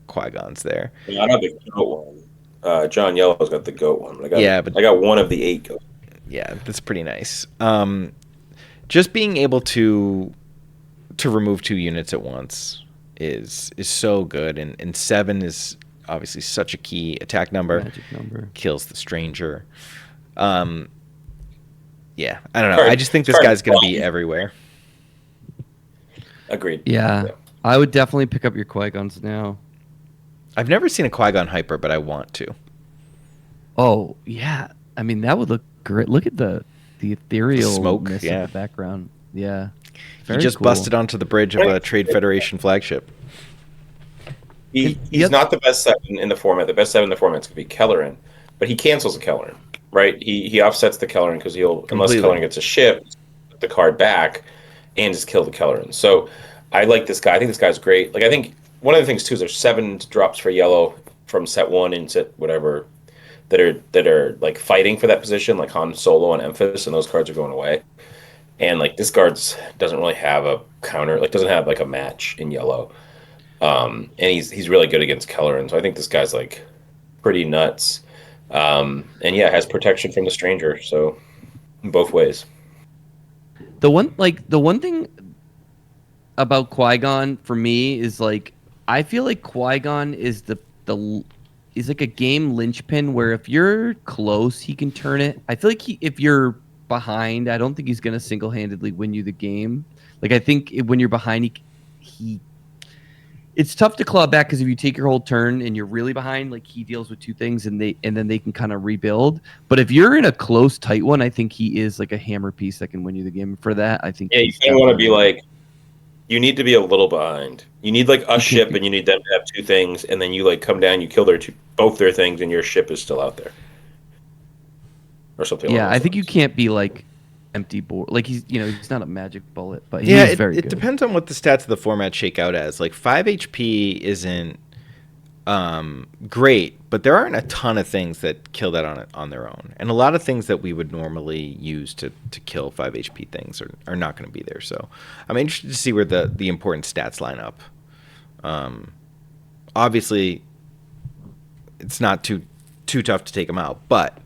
Qui-Gons there. Yeah, I don't have the goat one. John Yellow's got the goat one. I got one of the 8 goats. Yeah, that's pretty nice. Just being able to remove 2 units at once is so good, and 7 is obviously such a key attack number. Magic number. Kills the stranger. Yeah, I don't know. I just think this guy's going to be everywhere. Agreed. Yeah, I would definitely pick up your Qui-Gons now. I've never seen a Qui-Gon hyper, but I want to. Oh yeah, I mean that would look great. Look at the ethereal smoke, in the background. Yeah, He just busted onto the bridge of a Trade Federation flagship. He's not the best 7 in the format. The best 7 in the format is going to be Kelleran, but he cancels the Kelleran, right? He offsets the Kelleran because unless Kelleran gets a ship, put the card back and just kill the Kelleran. So I like this guy. I think this guy's great. Like I think one of the things too is there's 7 drops for yellow from set 1 and set whatever that are like fighting for that position, like Han Solo and Emphas, and those cards are going away. And like this card doesn't really have a counter, like doesn't have like a match in yellow. And he's really good against Kelleran, so I think this guy's like pretty nuts. And yeah, has protection from the stranger, so in both ways. The one thing about Qui-Gon for me is like I feel like Qui-Gon is he's like a game linchpin where if you're close, he can turn it. I feel like if you're behind, I don't think he's gonna single-handedly win you the game. Like I think when you're behind, it's tough to claw back because if you take your whole turn and you're really behind, like he deals with 2 things and then they can kind of rebuild. But if you're in a close, tight one, I think he is like a hammer piece that can win you the game. For that, I think you don't want to be like. You need to be a little behind. You need like a ship, and you need them to have 2 things, and then you like come down, you kill both their things, and your ship is still out there, or something. Yeah, I think you can't be like empty board. Like he's not a magic bullet, but he's very good. It depends on what the stats of the format shake out as. Like 5 HP isn't great, but there aren't a ton of things that kill that on their own, and a lot of things that we would normally use to kill 5 HP things are not going to be there. So I'm interested to see where the important stats line up. Obviously, it's not too tough to take him out, but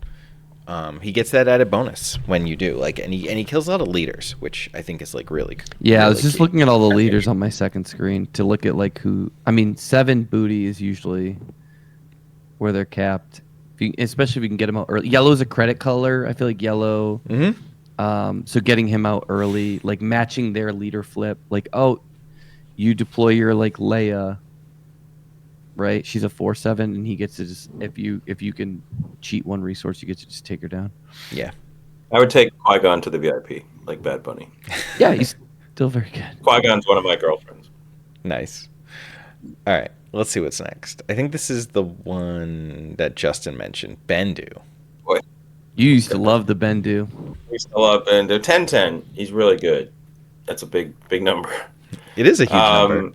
he gets that added bonus when you do. Like, and he kills a lot of leaders, which I think is like really. Yeah, really I was just key. looking at all the leaders on my second screen to look at like who. I mean, 7 booty is usually where they're capped, especially if you can get him out early. Yellow is a credit color. I feel like yellow. Mm-hmm. So getting him out early, like matching their leader flip, like you deploy your like Leia, right? She's a 4/7, and he gets to just if you can cheat one resource, you get to just take her down. Yeah. I would take Qui-Gon to the VIP, like Bad Bunny. Yeah, he's still very good. Qui-Gon's one of my girlfriends. Nice. All right, let's see what's next. I think this is the one that Justin mentioned, Bendu. Boy, You used to love the Bendu. we still love Bendu. 10-10. He's really good. That's a big number. It is a huge number.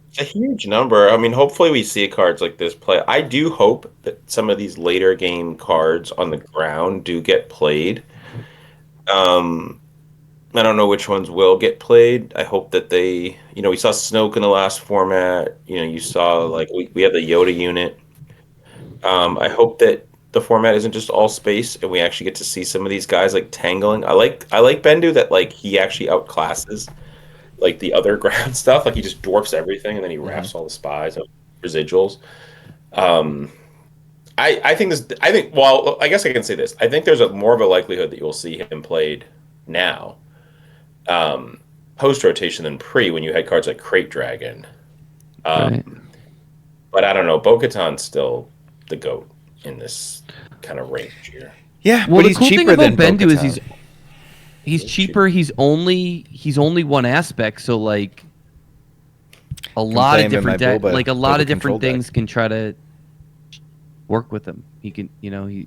It's a huge number. I mean, hopefully we see cards like this play. I do hope that some of these later game cards on the ground do get played. I don't know which ones will get played. I hope that they, we saw Snoke in the last format. You saw like we have the Yoda unit. I hope that the format isn't just all space and we actually get to see some of these guys like tangling. I like Bendu that like he actually outclasses like the other ground stuff. Like he just dwarfs everything and then he wraps all the spies and residuals. I think well, I guess I can say this. I think there's more of a likelihood that you'll see him played now. Post rotation than pre when you had cards like Crate Dragon. Right. But I don't know. Bo-Katan's still the GOAT in this kind of range here. Yeah, Well, but the he's cool thing cheaper about than Bendu is Bo-Katan. he's cheaper. He's only one aspect. So like a lot play of him in my different Boba- like a lot Boba of different control deck. things can try to work with him. He can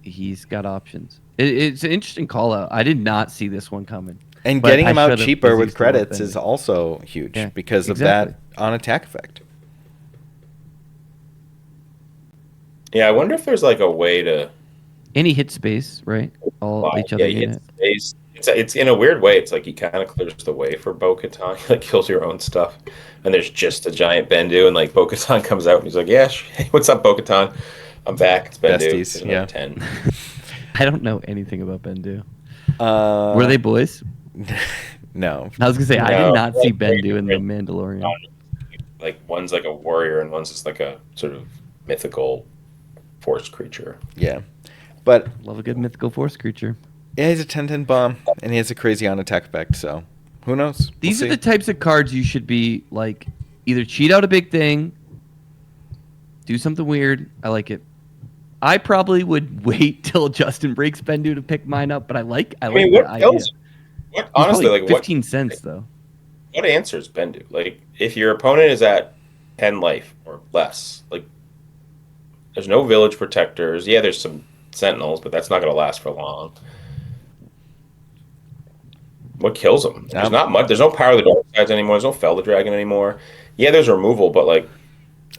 he's got options. It's an interesting call out. I did not see this one coming. And But getting I him out should've, cheaper 'cause with he's still on credits Bendu. is also huge Yeah, because exactly. of that on attack effect. Yeah, I wonder if there's like a way to And he hits space, right? All each other he unit. hits space. It's in a weird way. It's like he kind of clears the way for Bo-Katan. He like kills your own stuff, and there's just a giant Bendu, and like Bo-Katan comes out and he's like, "Yeah, hey, what's up, Bo-Katan? I'm back. It's Bendu. Besties, Here's another yeah. 10." I don't know anything about Bendu. Uh, Were they boys? No. I was gonna say I No, did not see like, very Bendu in The different. Mandalorian. Like one's like a warrior and one's just like a sort of mythical force creature. Yeah. But Love a good mythical force creature. yeah, he's a 10-10 bomb, and he has a crazy on attack effect, so who knows? These We'll are the see. types of cards you should be like either cheat out a big thing, do something weird. I like it. I probably would wait till Justin breaks Bendu to pick mine up, but I like I mean, the what idea. kills? What He's honestly, probably like 15 cents though. what answers Bendu? Like if your opponent is at 10 life or less, like there's no village protectors. Yeah, there's some sentinels, but that's not going to last for long. What kills them? There's not much. There's no power of the dark sides anymore. There's no Fel the Dragon anymore. Yeah, there's removal, but like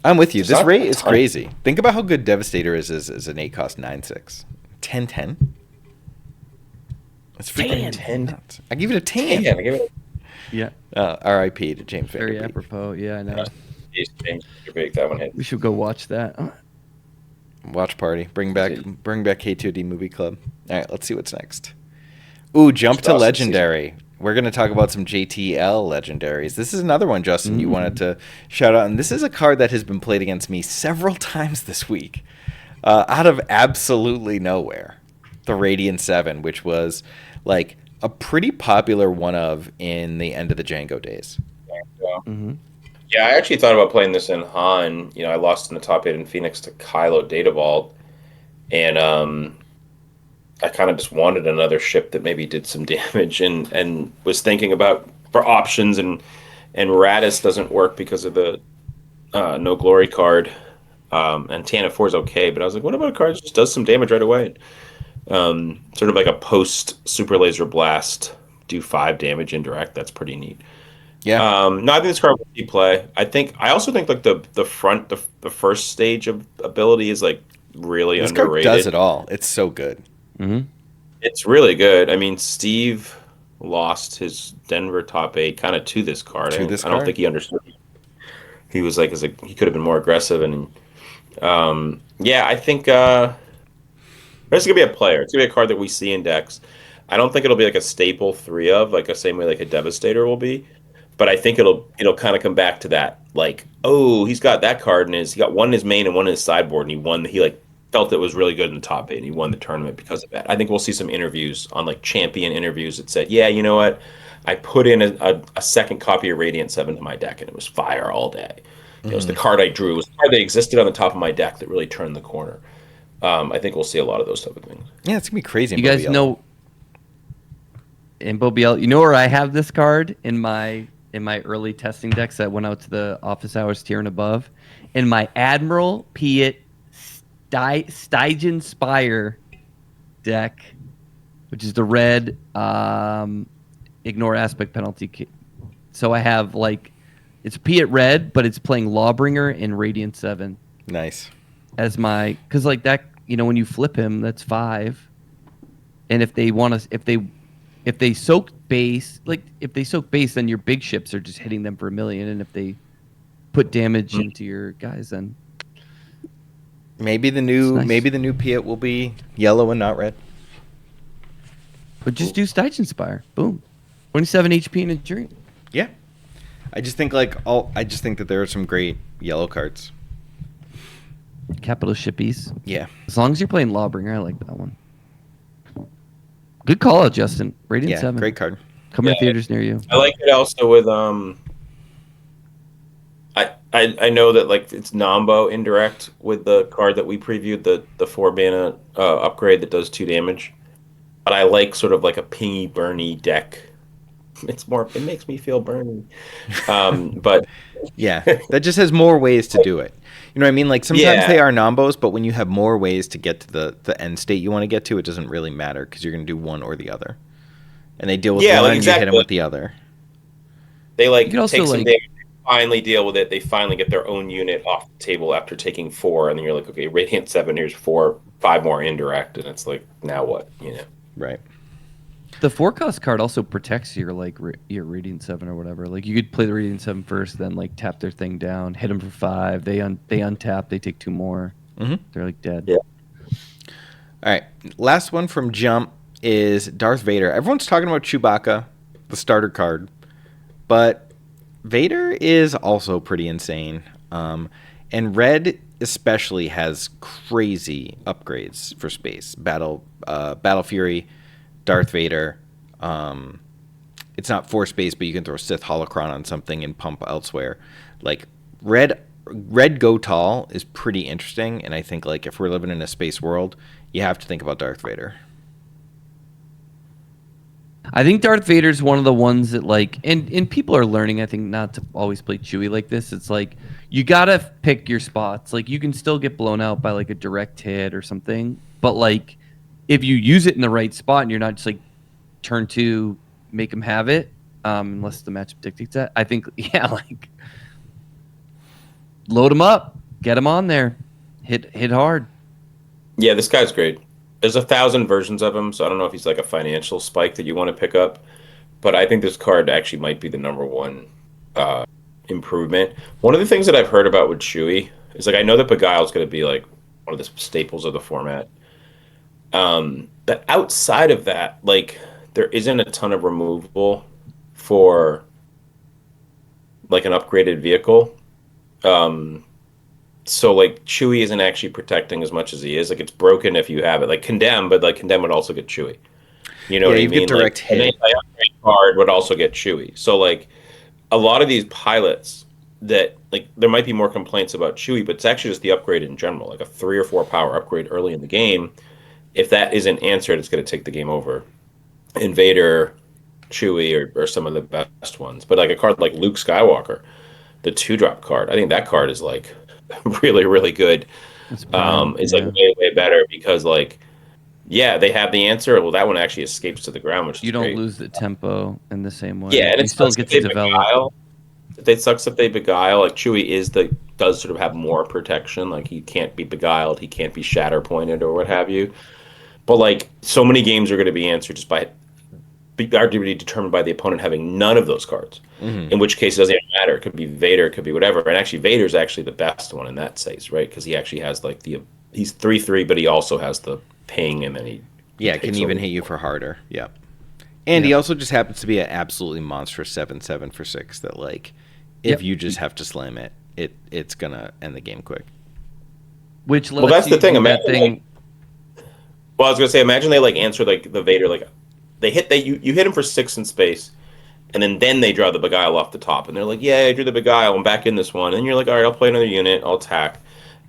I'm with you. It's This not rate a is ton. crazy. Think about how good Devastator is as an 8 cost 9/6. 10-10? That's freaking 10. nuts. I give it a 10. yeah, give it Yeah, R.I.P. to James very Vanderbeek. apropos. Yeah, I know. James big that one hit. We should go watch that. Watch party. Bring back KTOD movie club. All right, let's see what's next. Ooh, jump to Awesome legendary. We're going to talk about some JTL legendaries. This is another one, Justin, you wanted to shout out. And this is a card that has been played against me several times this week out of absolutely nowhere. The Radiant 7, which was like a pretty popular one of in the end of the Django days. Mm-hmm. Yeah, I actually thought about playing this in Han. I lost in the top 8 in Phoenix to Kylo Data Vault. And I kind of just wanted another ship that maybe did some damage and was thinking about for options. And Radis doesn't work because of the No Glory card. And Tana 4 is okay. But I was like, what about a card that just does some damage right away? Sort of like a post Super Laser Blast, do 5 damage indirect. That's pretty neat. Yeah. No, I think this card will see play. I also think like the first stage of ability is like really This card underrated. does it all. It's so good. Mm-hmm. It's really good. I mean, Steve lost his Denver top 8 kind of to this card. To this I don't card? think he understood. He was like, he could have been more aggressive, and yeah, I think this is gonna be a player. It's gonna be a card that we see in decks. I don't think it'll be like a staple 3 of, like the same way like a Devastator will be. But I think it'll kind of come back to that, like, oh, he's got that card he got one in his main and one in his sideboard, and he like felt it was really good in the top 8, and he won the tournament because of that. I think we'll see some interviews on like champion interviews that said, yeah, you know what, I put in a second copy of Radiant 7 to my deck, and it was fire all day. You know, it's the card I drew. It was the card that existed on the top of my deck that really turned the corner. I think we'll see a lot of those type of things. Yeah, it's gonna be crazy. You guys know in Bobiel, you know where I have this card in my early testing decks that went out to the office hours tier and above, in my Admiral Piet Stygian Spire deck, which is the red ignore aspect penalty. So I have like it's Piet red, but it's playing Lawbringer and Radiant 7. Nice. As my because like that, you know, when you flip him, that's 5. And if they want to, if they soak base, then your big ships are just hitting them for 1 million. And if they put damage into your guys, then maybe the new nice. Piet will be yellow and not red. But just do Stygian Spire. Boom. 27 HP in a dream. Yeah. I just think that there are some great yellow cards. Capital Shippies. Yeah. As long as you're playing Lawbringer, I like that one. Good call out, Justin. Radiant 7. Great card. Coming to theaters near you. I like it also with I know that like it's Nombo indirect with the card that we previewed, the 4 mana upgrade that does 2 damage. But I like sort of like a pingy burny deck. It makes me feel burny. But yeah, that just has more ways to do it. You know what I mean? Like sometimes they are Nombos, but when you have more ways to get to the end state you want to get to, it doesn't really matter because you're going to do one or the other. And they deal with one, and you hit them with the other. They like take some damage, finally deal with it. They finally get their own unit off the table after taking 4, and then you're like, okay, Radiant 7, here's 5 more indirect, and it's like, now what? You know? Right. The 4-cost card also protects your like your Radiant 7 or whatever. Like you could play the Radiant 7 first, then like tap their thing down, hit them for 5. They untap, they take 2 more. Mm-hmm. They're like dead. Yeah. All right, last one from Jump is Darth Vader. Everyone's talking about Chewbacca, the starter card, but Vader is also pretty insane. And Red especially has crazy upgrades for space. Battle Fury, Darth Vader. It's not 4 space, but you can throw Sith Holocron on something and pump elsewhere. Like Red Go Tall is pretty interesting, and I think like if we're living in a space world, you have to think about Darth Vader. I think Darth Vader's one of the ones that like, and people are learning, I think, not to always play Chewie like this. It's like, you gotta pick your spots. Like, you can still get blown out by like a direct hit or something, but like, if you use it in the right spot and you're not just like turn 2, make them have it, unless the matchup dictates that, I think, yeah, like, load them up, get them on there, hit hard. Yeah, this guy's great. There's 1,000 versions of him, so I don't know if he's like a financial spike that you want to pick up, but I think this card actually might be the number 1 improvement. One of the things that I've heard about with Chewie is like I know that Beguile's going to be like one of the staples of the format, but outside of that, like there isn't a ton of removable for like an upgraded vehicle. So like Chewie isn't actually protecting as much as he is. Like it's broken if you have it. Like Condemn, but like Condemn would also get Chewie. You know what I mean? Direct like hit. An anti-upgrade card would also get Chewie. So like a lot of these pilots that like there might be more complaints about Chewie, but it's actually just the upgrade in general. Like a 3 or 4 power upgrade early in the game. If that isn't answered, it's going to take the game over. Invader, Chewie, or some of the best ones. But like a card like Luke Skywalker, the 2-drop card, I think that card is like really, really good. It's like way, way better because like, yeah, they have the answer. Well, that one actually escapes to the ground, which you is don't great. lose the tempo in the same way. Yeah, and you it still get to develop. It sucks if they beguile. Like Chewie does sort of have more protection. Like he can't be beguiled, he can't be shatter pointed or what have you. But like so many games are going to be answered just by arguably determined by the opponent having none of those cards. Mm-hmm. In which case it doesn't even matter. It could be Vader, it could be whatever. And actually Vader's actually the best one in that sense, right? Because he actually has like he's 3/3, but he also has the ping, and then he can even hit you for harder. Yeah. And he also just happens to be an absolutely monstrous 7/7 for 6 that like if you just have to slam it, it's gonna end the game quick. Which well, that's the thing. Imagine I was gonna say, imagine they like answer like the Vader, like you hit him for 6 in space, and then they draw the Beguile off the top, and they're like, yeah, I drew the Beguile, I'm back in this one, and you're like, all right, I'll play another unit, I'll attack,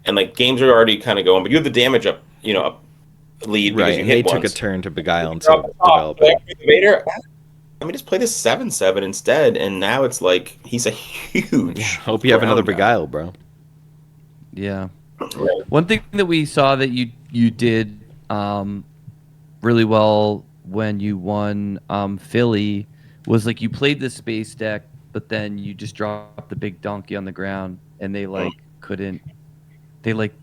and like games are already kind of going, but you have the damage up, up lead because Right, you and hit they once. took a turn to beguile Drop instead the of top, developing. Vader. I mean, just play this 7/7 instead, and now it's like he's a huge. Yeah, hope you have another guy. beguile, bro. Yeah. Right. One thing that we saw that you did really well when you won Philly was like you played the space deck, but then you just dropped the big donkey on the ground, and they like couldn't. They like,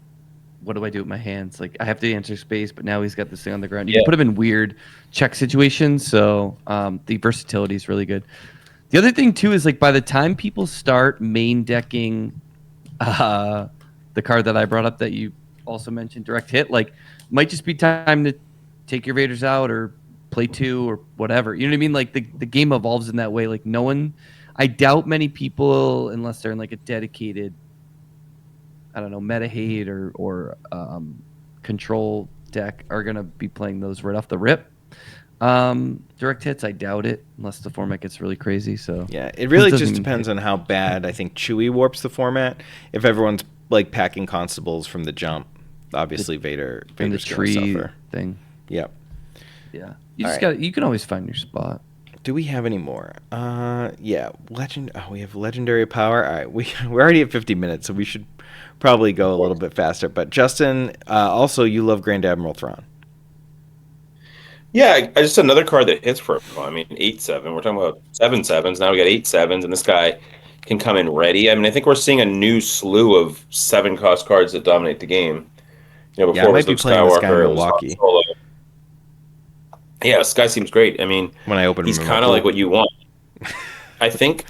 what do I do with my hands? Like I have to answer space, but now he's got this thing on the ground. You can put him in weird check situations, so the versatility is really good. The other thing too is like by the time people start main decking the card that I brought up that you also mentioned, direct hit, like might just be time to take your Vaders out or play 2 or whatever. You know what I mean? Like the game evolves in that way. Like no one, I doubt many people, unless they're in like a dedicated, I don't know, meta hate or control deck, are gonna be playing those right off the rip. Direct hits, I doubt it, unless the format gets really crazy. So yeah, it really just depends on how bad I think Chewie warps the format. If everyone's like packing constables from the jump, obviously Vader's and the tree gonna suffer. thing. Yep. Yeah, you can always find your spot. Do we have any more? Yeah, legend. Oh, we have legendary power. All right, we're already at 50 minutes, so we should probably go a little bit faster. But Justin, also you love Grand Admiral Thrawn. Yeah, just another card that hits for everyone. I mean, 8/7. We're talking about 7/7s. Now we got 8/7s, and this guy can come in ready. I mean, I think we're seeing a new slew of 7-cost cards that dominate the game. Before Yeah, I it might was be Luke playing this guy in Skywalker, it was Han Milwaukee. Solo. Yeah, this guy seems great. I mean, When I open he's him in my kind of pool. like what you want. I think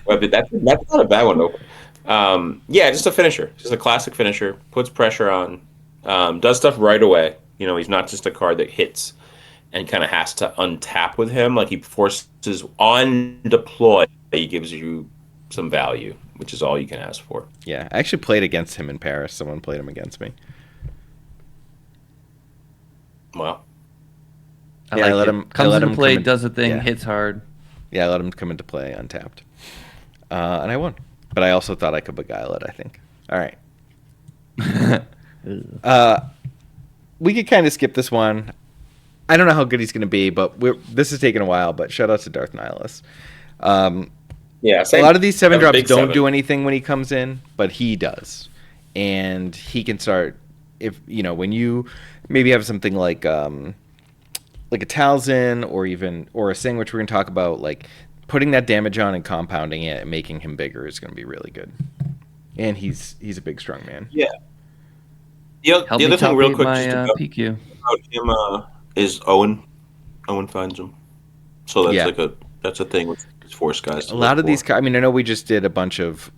well, that's not a bad one to open. Yeah, just a finisher, just a classic finisher. Puts pressure on, does stuff right away. He's not just a card that hits and kind of has to untap with him. Like he forces on deploy, he gives you some value, which is all you can ask for. Yeah, I actually played against him in Paris. Someone played him against me. Wow. I Yeah, like I let it. him- I Comes let into him play, come in- does a thing, yeah. hits hard. Yeah, I let him come into play untapped. And I won. But I also thought I could beguile it, I think. All right. We could kind of skip this one. I don't know how good he's going to be, but this is taking a while. But shout out to Darth Nihilus. Yeah, A lot of these 7-drops big don't 7. do anything when he comes in, but he does. And he can start, if when you maybe have something like a Talzin or even Aurra Sing, which we're going to talk about, like putting that damage on and compounding it and making him bigger is going to be really good. And he's a big, strong man. Yeah. The other thing, real quick, just about PQ. him is Owen. Owen finds him, so that's Yeah. that's a thing with his Force guys. A lot of these, I mean, I know we just did a bunch of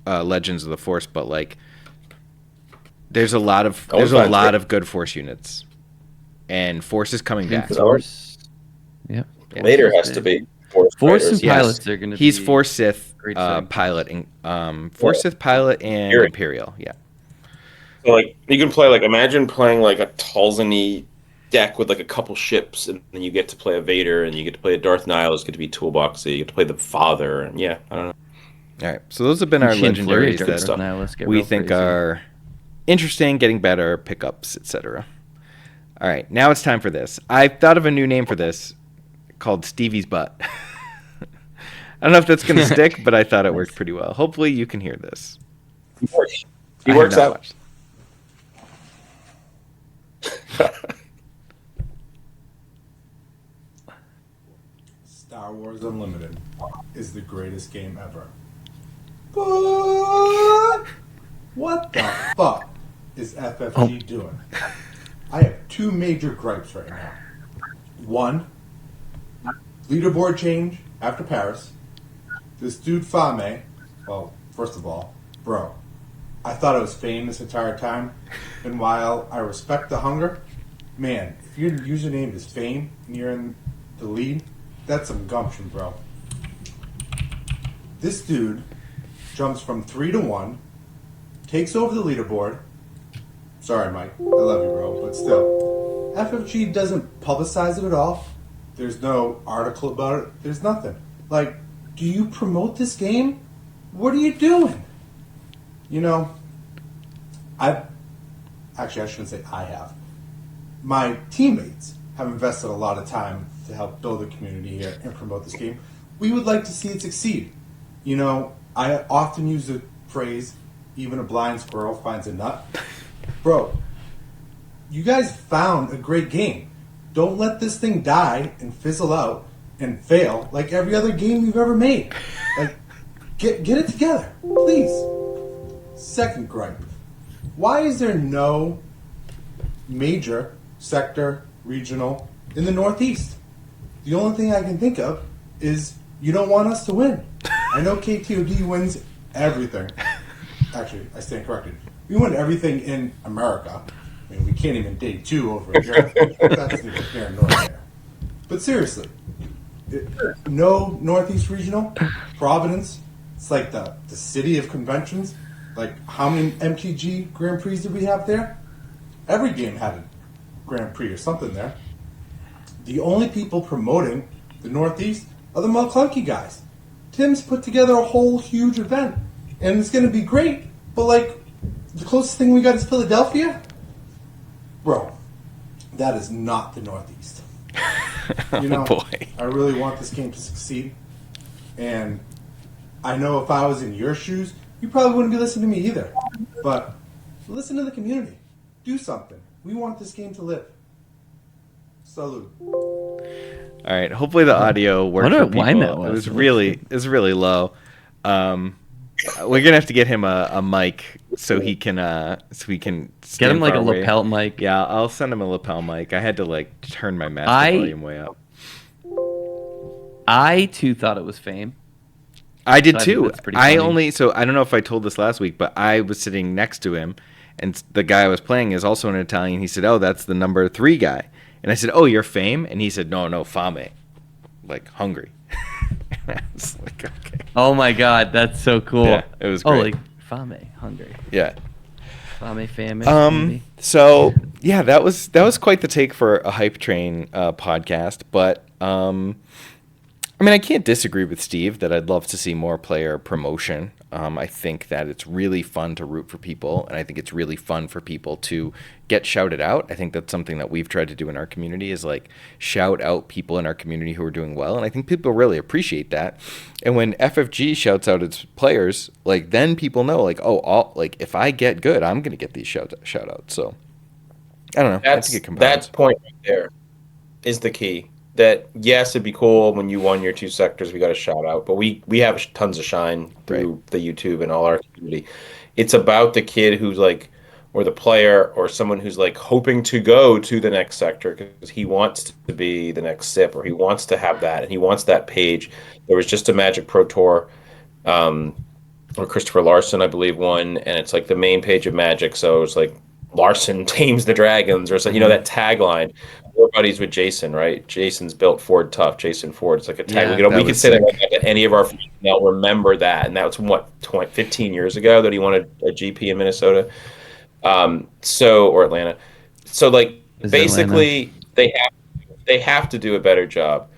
Legends of the Force, but like, there's a lot of good Force units, and Force is coming back. Force. Yep. Later has to be Force and fighters. pilots are going to be. He's Force Sith great thing. pilot, and Force Sith pilot and Imperial. Yeah. So like you can play imagine playing like a Talzin-y deck with like a couple ships, and then you get to play a Vader, and you get to play a Darth Nihilus, get to be toolboxy, you get to play the Father, and yeah, I don't know. All right, so those have been our legendaries that we think are interesting, getting better, pickups, etc. All right, now it's time for this. I thought of a new name for this called Stevie's Butt. I don't know if that's going to stick, but I thought it worked pretty well. Hopefully you can hear this. He works out. Star Wars Unlimited is the greatest game ever. But what the fuck is FFG doing? I have two major gripes right now. One, leaderboard change after Paris. This dude Fame, well, first of all, bro, I thought it was Fame this entire time. And while I respect the hunger, man, if your username is Fame and you're in the lead, that's some gumption, bro. This dude jumps from 3 to 1, takes over the leaderboard. Sorry, Mike, I love you, bro, but still. FFG doesn't publicize it at all. There's no article about it. There's nothing. Like, do you promote this game? What are you doing? You know, I shouldn't say I have. My teammates have invested a lot of time to help build a community here and promote this game. We would like to see it succeed. You know, I often use the phrase, even a blind squirrel finds a nut. Bro, you guys found a great game. Don't let this thing die and fizzle out and fail like every other game you've ever made. Like, get it together, please. Second gripe. Why is there no major sector regional in the Northeast? The only thing I can think of is you don't want us to win. I know KTOD wins everything. Actually, I stand corrected. We win everything in America. I mean, we can't even date two over here. That's neither here nor there. But seriously, no Northeast regional? Providence? It's like the city of conventions. Like, how many MTG Grand Prix did we have there? Every game had a Grand Prix or something there. The only people promoting the Northeast are the McClunky guys. Tim's put together a whole huge event, and it's going to be great, but, like, the closest thing we got is Philadelphia? Bro, that is not the Northeast. You know, Oh boy. I really want this game to succeed, and I know if I was in your shoes, you probably wouldn't be listening to me either. But listen to the community. Do something. We want this game to live. Salute. All right. Hopefully the audio worked wonder for what wine people. that was. It was really low. We're gonna have to get him a mic so he can Get stand him like far a away. lapel mic. Yeah, I'll send him a lapel mic. I had to like turn my master volume way up. I too thought it was Fame. I did So I think too. that's pretty funny. I don't know if I told this last week, but I was sitting next to him, and the guy I was playing is also an Italian. He said, "Oh, that's the number 3 guy," and I said, "Oh, you're Fame," and he said, "No, Fame, like hungry." I was like, okay. Oh my god, that's so cool. Yeah, it was Oh, great. like Fame, hungry. Yeah. Fame. So yeah, that was quite the take for a Hype Train podcast, but I mean, I can't disagree with Steve that I'd love to see more player promotion. I think that it's really fun to root for people, and I think it's really fun for people to get shouted out. I think that's something that we've tried to do in our community is like shout out people in our community who are doing well, and I think people really appreciate that. And when FFG shouts out its players, like then people know like, oh, like if I get good, I'm gonna get these shout outs. So I don't know. I think it compounds. That point right there is the key. That yes, it'd be cool when you won your 2 sectors. We got a shout out, but we have tons of shine through the YouTube and all our community. It's about the kid who's like, or the player, or someone who's like hoping to go to the next sector because he wants to be the next SIP, or he wants to have that, and he wants that page. There was just a Magic Pro Tour, or Christopher Larson, I believe, won, and it's like the main page of Magic. So it's like Larson tames the dragons, or something. You know that tagline. We're buddies with Jason, right? Jason's built Ford tough. Jason Ford. It's like a tag. Yeah, we could say that right now to any of our friends. They'll remember that, and that was what 15 years ago that he won a GP in Minnesota, or Atlanta. So like basically, they have to do a better job.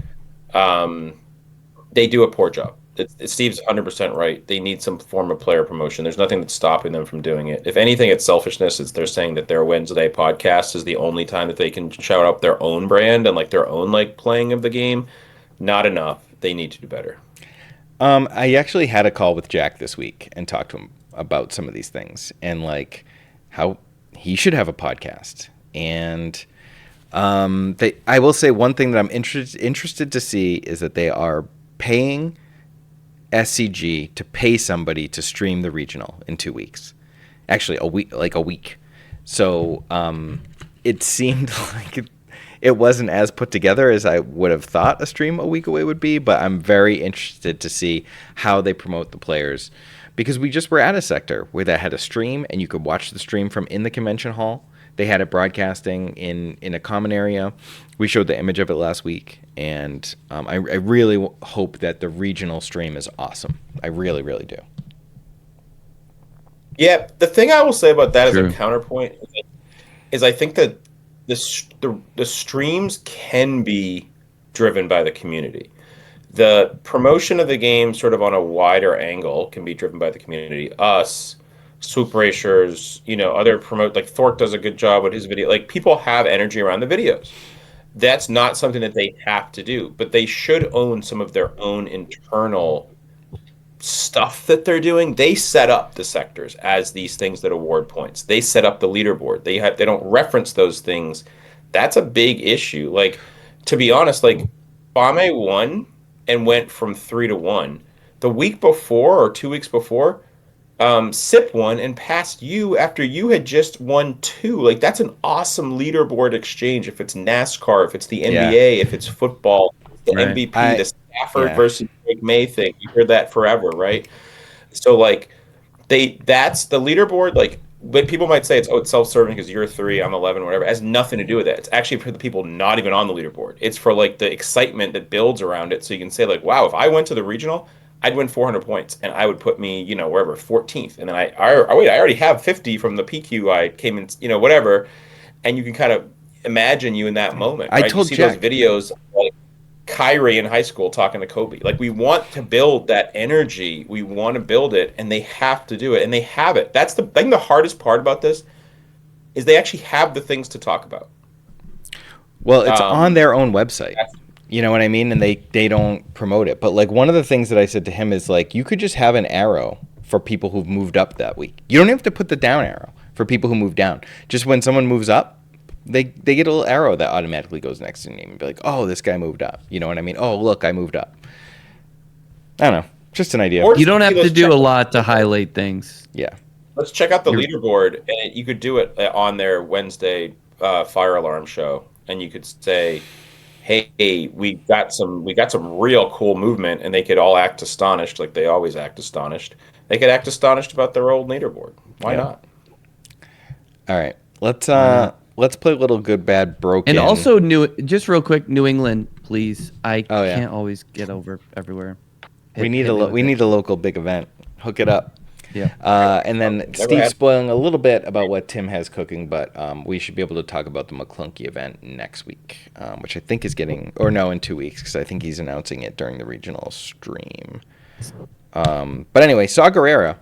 They do a poor job. Steve's 100% right. They need some form of player promotion. There's nothing that's stopping them from doing it. If anything, it's selfishness. They're saying that their Wednesday podcast is the only time that they can shout out their own brand and like their own like playing of the game. Not enough. They need to do better. I actually had a call with Jack this week and talked to him about some of these things and like how he should have a podcast. And I will say one thing that I'm interested to see is that they are paying SCG to pay somebody to stream the regional in 2 weeks. Actually, a week. So it seemed like it wasn't as put together as I would have thought a stream a week away would be, but I'm very interested to see how they promote the players because we just were at a sector where they had a stream and you could watch the stream from in the convention hall. They had it broadcasting in a common area. We showed the image of it last week, and I really hope that the regional stream is awesome. I really, really do. Yeah, the thing I will say about that as a counterpoint is I think that the streams can be driven by the community. The promotion of the game sort of on a wider angle can be driven by the community. Us, Swoop Racers, other promote, like Thork does a good job with his video. Like, people have energy around the videos. That's not something that they have to do, but they should own some of their own internal stuff that they're doing. They set up the sectors as these things that award points. They set up the leaderboard. They don't reference those things. That's a big issue. Like, to be honest, like, Bombe won and went from 3-1. The week before or 2 weeks before, Sip won and passed you after you had just won 2. Like, that's an awesome leaderboard exchange. If it's NASCAR, if it's the NBA, if it's football, the MVP, the Stafford versus Drake May thing. You heard that forever, right? So, like, that's the leaderboard. Like, but people might say it's self-serving because you're 3, I'm 11, whatever. It has nothing to do with that. It's actually for the people not even on the leaderboard. It's for, like, the excitement that builds around it. So you can say, like, wow, if I went to the regional, I'd win 400 points, and I would put me, wherever, 14th. And then I already have 50 from the PQ. I came in, whatever. And you can kind of imagine you in that moment. Right? I told you see Jack. those videos like Kyrie in high school talking to Kobe. Like, we want to build that energy. We want to build it, and they have to do it, and they have it. That's the thing. The hardest part about this is they actually have the things to talk about. Well, it's on their own website. You know what I mean? And they don't promote it. But, like, one of the things that I said to him is, like, you could just have an arrow for people who've moved up that week. You don't have to put the down arrow for people who move down. Just when someone moves up, they get a little arrow that automatically goes next to the name and be like, oh, this guy moved up. You know what I mean? Oh, look, I moved up. I don't know. Just an idea. You don't have to do a lot to highlight things. Yeah. Let's check out the leaderboard, and you could do it on their Wednesday fire alarm show, and you could say, hey, we got some real cool movement, and they could all act astonished like they always act astonished. They could act astonished about their old leaderboard. Why not? All right. Let's play a little good, bad, broken. And also, just real quick, New England, please. I can't always get over everywhere. We need a local big event. Hook it up. Yeah. And then Steve's spoiling a little bit about what Tim has cooking, but we should be able to talk about the McClunky event next week, which I think is in 2 weeks, because I think he's announcing it during the regional stream. But anyway, Saw Gerrera.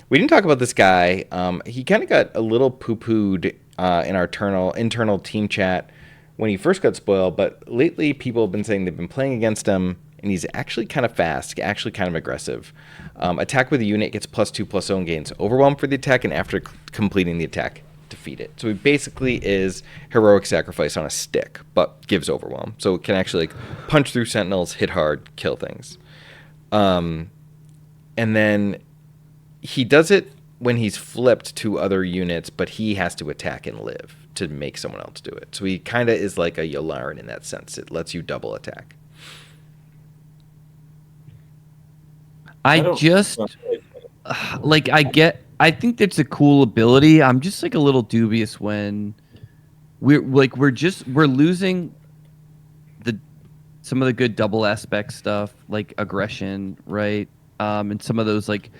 We didn't talk about this guy. He kind of got a little poo-pooed in our internal team chat when he first got spoiled, but lately people have been saying they've been playing against him, and he's actually kind of fast, actually kind of aggressive. Attack with a unit gets +2/+0 gains overwhelm for the attack, and after completing the attack, defeat it. So he basically is heroic sacrifice on a stick, but gives overwhelm. So it can actually punch through sentinels, hit hard, kill things. And then he does it when he's flipped to other units, but he has to attack and live to make someone else do it. So he kind of is like a Yularen in that sense. It lets you double attack. I think that's a cool ability. I'm just like a little dubious when we're losing some of the good double aspect stuff, like aggression, right? And some of those like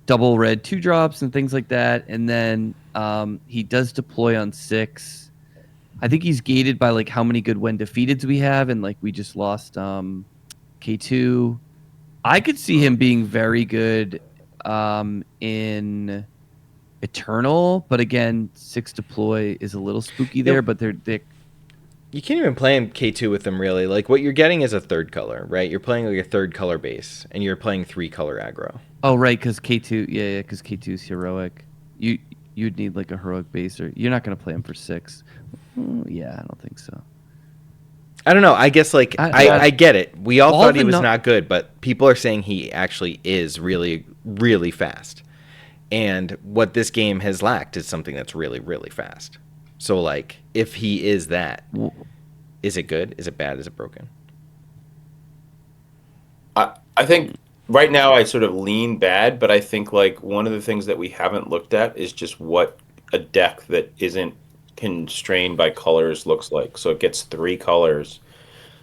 double red 2-drops and things like that. And then he does deploy on 6. I think he's gated by like how many good when defeateds we have, and like we just lost K2. I could see him being very good in Eternal, but again, 6 deploy is a little spooky there. But they're you can't even play him K2 with them really. Like, what you're getting is a third color, right? You're playing like a third color base, and you're playing 3 color aggro. Oh, right, because K2, because K2 is heroic. You'd need like a heroic base, or you're not going to play him for 6. Yeah, I don't think so. I don't know. I guess like I get it. We all thought he was not good, but people are saying he actually is really, really fast. And what this game has lacked is something that's really, really fast. So like, if he is that, is it good? Is it bad? Is it broken? I think right now I sort of lean bad, but I think like one of the things that we haven't looked at is just what a deck that isn't constrained by colors looks like. So it gets 3 colors.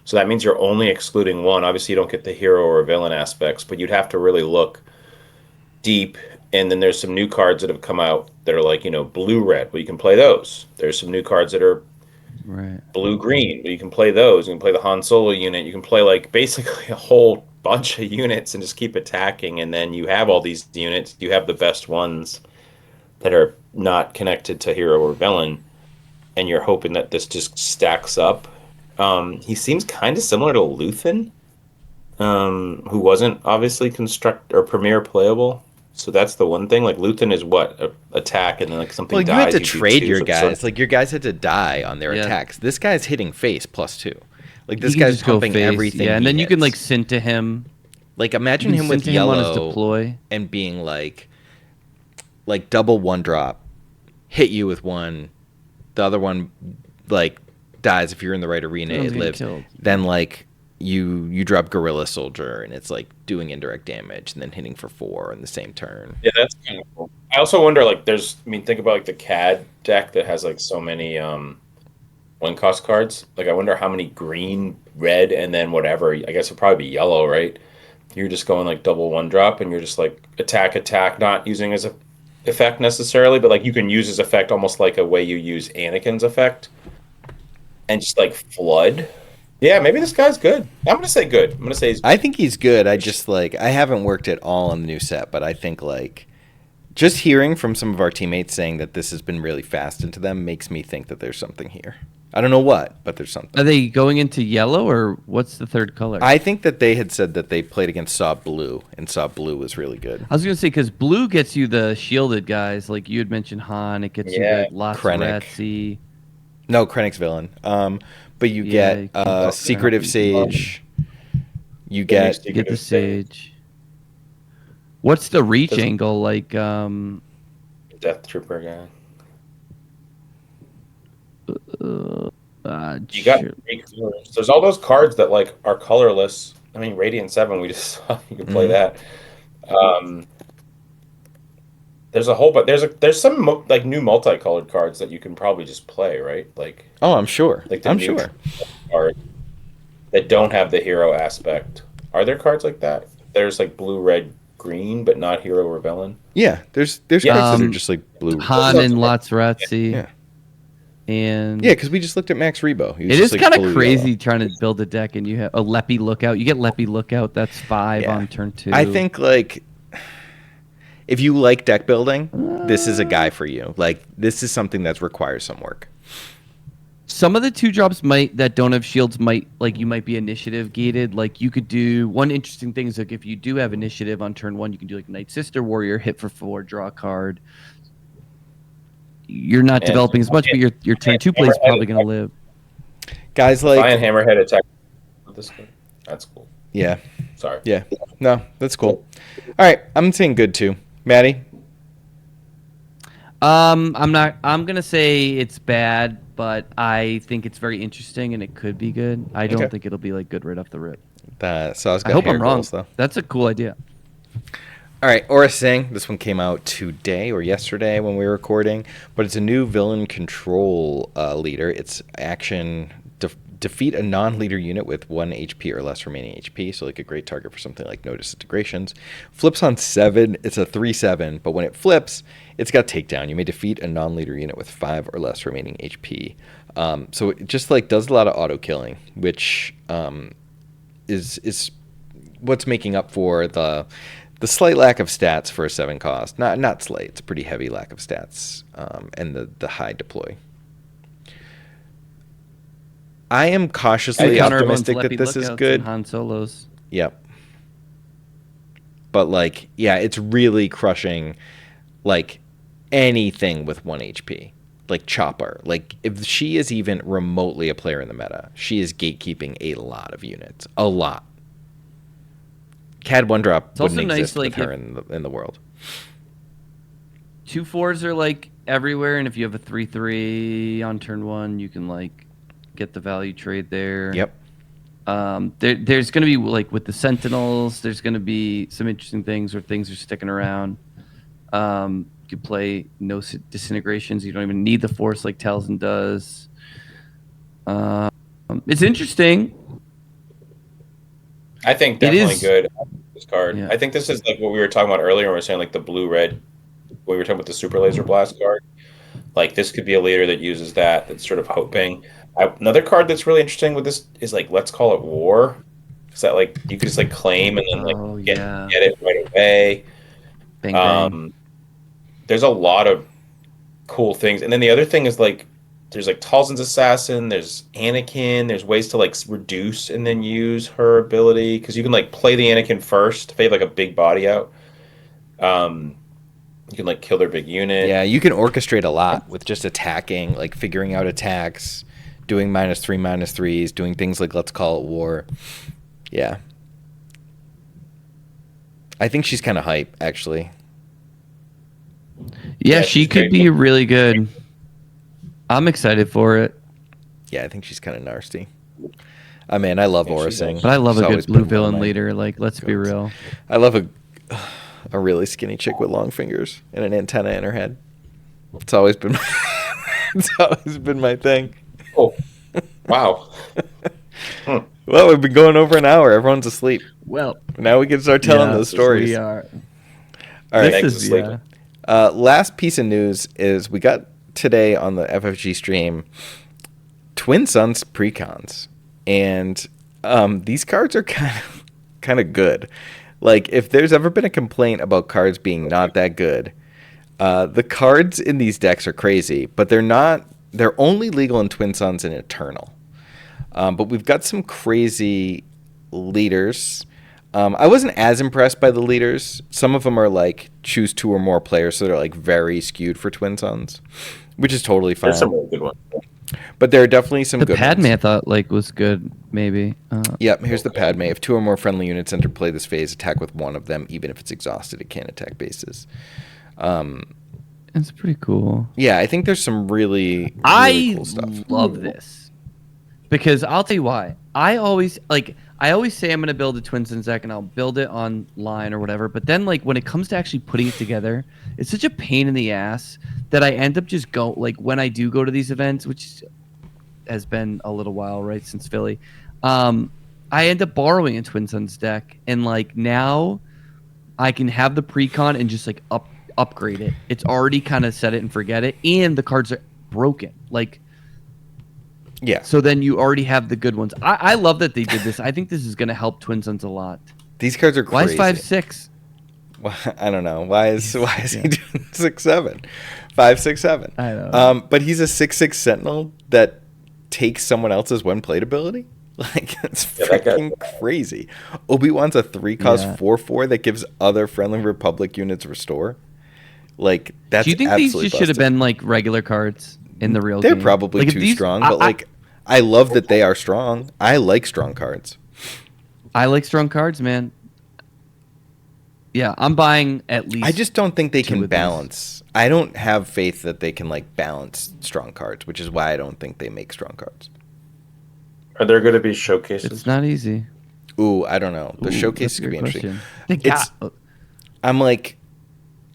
So that means you're only excluding 1. Obviously, you don't get the hero or villain aspects, but you'd have to really look deep. And then there's some new cards that have come out that are like, blue-red. Well, you can play those. There's some new cards that are Right. blue-green. But you can play those. You can play the Han Solo unit. You can play like basically a whole bunch of units and just keep attacking. And then you have all these units. You have the best ones that are not connected to hero or villain, and you're hoping that this just stacks up. He seems kind of similar to Luthen, who wasn't obviously construct or premier playable. So that's the one thing. Like Luthen is what attack, and then like something Well, you dies. had to trade your so guys. Like your guys had to die on their Yeah. attacks. This guy's hitting face +2. Like He this can guy's just go pumping face, everything. Yeah, and he then you can like hits. send to him. Like imagine You can him with send to him on his yellow deploy. and being like double 1-drop, hit you with one, the other one like dies if you're in the right arena, Someone's it getting lives. killed. Then like you drop Guerrilla Soldier and it's like doing indirect damage and then hitting for 4 in the same turn. Yeah, that's kind of cool. I also wonder, like, think about like the CAD deck that has like so many one cost cards. Like, I wonder how many green, red, and then whatever. I guess it'd probably be yellow, right? You're just going like double 1-drop, and you're just like attack, not using as a effect necessarily, but like you can use his effect almost like a way you use Anakin's effect, and just like flood. Yeah, maybe this guy's good. I'm gonna say good. I'm gonna say he's. I think he's good. I just like I haven't worked at all on the new set, but I think like just hearing from some of our teammates saying that this has been really fast into them makes me think that there's something here. I don't know what, but there's something. Are they going into yellow or what's the third color? I think that they had said that they played against Saw Blue, and Saw Blue was really good. I was gonna say because blue gets you the shielded guys, like you had mentioned Han. It gets Yeah, you the lots Krennic. of Ratsy. No, Krennic's villain. But you Yeah, get you can- Secretive Sage. You Yeah, get You get the Sage. What's the reach Doesn't- angle like? Death Trooper guy. You got Sure. 3 colors. There's all those cards that like are colorless. I mean, Radiant 7, we just saw you can play that. There's a whole, but there's some like new multicolored cards that you can probably just play, right? Like Oh, I'm sure. the I'm new sure. cards that don't have the hero aspect. Are there cards like that? There's like blue, red, green, but not hero or villain. Yeah, there's cards that are Um, just like blue. Han and lots of Ratsy. Yeah. And Yeah, because we just looked at Max Rebo. He was it just, is like, kind blue of crazy yellow. trying to build a deck and you have a Leppy Lookout. You get Leppy Lookout, that's 5 Yeah. on turn 2. I think like if you like deck building, this is a guy for you. Like this is something that requires some work. some of the 2-drops that don't have shields might like you might be initiative gated. Like you could do one interesting thing is like if you do have initiative on turn 1, you can do like Night Sister Warrior, hit for 4, draw a card. You're not And- developing as much, but your turn 2 play is probably going to live. Guys Lion like Hammerhead attack with this guy. That's cool. yeah, Sorry. yeah. No, that's cool. All right, I'm saying good too. Maddie? I'm gonna say it's bad, but I think it's very interesting and it could be good. I don't Okay. think it'll be like good right off the rip. Saw's got I hope hair I'm wrong. goals, though. That's a cool idea. All right, Aurra Sing. This one came out today or yesterday when we were recording, but it's a new villain control leader. It's action defeat a non-leader unit with 1 HP or less remaining HP, so like a great target for something like No Disintegrations. Flips on 7. It's a 3/7, but when it flips, it's got takedown. You may defeat a non-leader unit with 5 or less remaining HP. So it just like does a lot of auto killing, which is what's making up for the slight lack of stats for a 7 cost. Not slight, it's a pretty heavy lack of stats, and the high deploy. I am cautiously Counter optimistic everyone's that this Leppy is Lookouts good. and Han Solos. Yep. But like, yeah, it's really crushing like anything with 1 HP. Like Chopper. Like if she is even remotely a player in the meta, she is gatekeeping a lot of units. A lot. CAD 1-drop It's also wouldn't nice, exist with like, her in the world. 2/4s are like everywhere, and if you have a 3/3 on turn 1, you can like get the value trade there. Yep. There's going to be like with the Sentinels, there's going to be some interesting things where things are sticking around. You can play no disintegrations. You don't even need the force like Talzin does. It's interesting. I think It definitely is- good. This card. Yeah. I think this is like what we were talking about earlier when we were saying like the blue red. When we were talking about the super laser blast card. Like this could be a leader that uses that. That's sort of hoping. Another card that's really interesting with this is like let's call it war. Is that like you could just like claim and then like get it right away. Bang, bang. There's a lot of cool things, and then the other thing is like there's like Talzin's assassin, there's Anakin, there's ways to like reduce and then use her ability because you can like play the Anakin first if they have like a big body out. You can like kill their big unit. Yeah, you can orchestrate a lot with just attacking, like figuring out attacks, doing -3/-3s, doing things like let's call it war. Yeah. I think she's kind of hype, actually. Yeah, she could be really good. I'm excited for it. Yeah, I think she's kind of nasty. I mean, I love Aurra Sing. But I love a good blue villain leader. Like, let's be real. I love a really skinny chick with long fingers and an antenna in her head. It's always been my thing. Oh, wow. Well, we've been going over an hour. Everyone's asleep. Well, now we can start telling those stories. We are. All right. Last piece of news is we got today on the FFG stream Twin Suns Precons, and these cards are kind of good. Like, if there's ever been a complaint about cards being not that good, the cards in these decks are crazy, but they're not. They're only legal in Twin Suns and Eternal. But we've got some crazy leaders. I wasn't as impressed by the leaders. Some of them are like choose 2 or more players, so they're like very skewed for Twin Suns, which is totally fine. There's some really good ones. But there are definitely some good Padme ones. I thought like was good, maybe. Yep, here's the Padme. If 2 or more friendly units enter play this phase, attack with one of them. Even if it's exhausted, it can't attack bases. It's pretty cool. Yeah, I think there's some really cool stuff. I love this. Because I'll tell you why. I always say I'm going to build a Twin Suns deck and I'll build it online or whatever. But then like when it comes to actually putting it together, it's such a pain in the ass that I end up just when I do go to these events, which has been a little while, right, since Philly, I end up borrowing a Twin Suns deck. And like now I can have the precon and just like upgrade it. It's already kind of set it and forget it. And the cards are broken. Like, yeah. So then you already have the good ones. I love that they did this. I think this is going to help Twin Suns a lot. These cards are crazy. Why is 5/6? Well, I don't know. Why is he doing 6/7? 5/6/7. I know. But he's a 6/6 Sentinel that takes someone else's when played ability. Like, that's freaking crazy. Obi-Wan's a 3-cost 4/4 that gives other friendly Republic units restore. Like, that's Do you think these just should have been like regular cards in the real game? They're probably like, too strong, but like I love that they are strong. I like strong cards. I like strong cards, man. Yeah, I'm buying at least. I just don't think they can balance. I don't have faith that they can like balance strong cards, which is why I don't think they make strong cards. Are there going to be showcases? It's not easy. Ooh, I don't know. The showcases could be interesting.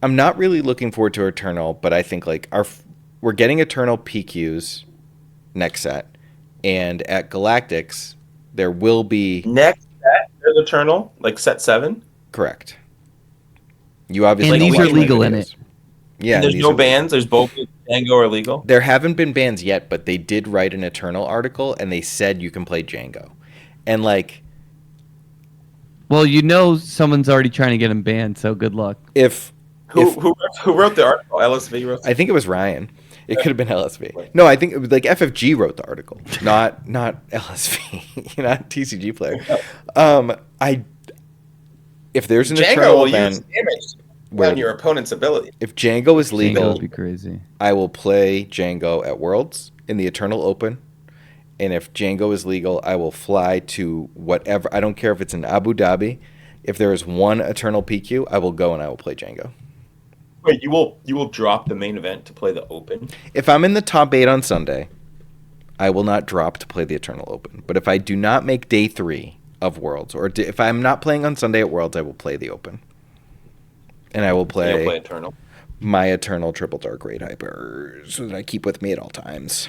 I'm not really looking forward to Eternal, but I think like we're getting Eternal PQs next set, and at Galactics there will be next set. There's Eternal, like set 7. Correct. You obviously and these are legal in it. Yeah, and there's no bans. There's both Django are legal. There haven't been bans yet, but they did write an Eternal article, and they said you can play Django, and like. Well, you know, someone's already trying to get him banned, so good luck. Who wrote the article? LSV wrote. I think it was Ryan. It could have been LSV. No, I think it was like FFG wrote the article, not LSV, not TCG player. If there's an Django Eternal will event, use damage on your opponent's ability. If Django is legal, Django would be crazy. I will play Django at Worlds in the Eternal Open. And if Django is legal, I will fly to whatever. I don't care if it's in Abu Dhabi. If there is one Eternal PQ, I will go and I will play Django. Wait, you will drop the main event to play the Open? If I'm in the top 8 on Sunday, I will not drop to play the Eternal Open. But if I do not make day 3 of Worlds, or if I'm not playing on Sunday at Worlds, I will play the Open. And I will play Eternal. My Eternal Triple Dark Raid Hypers that I keep with me at all times.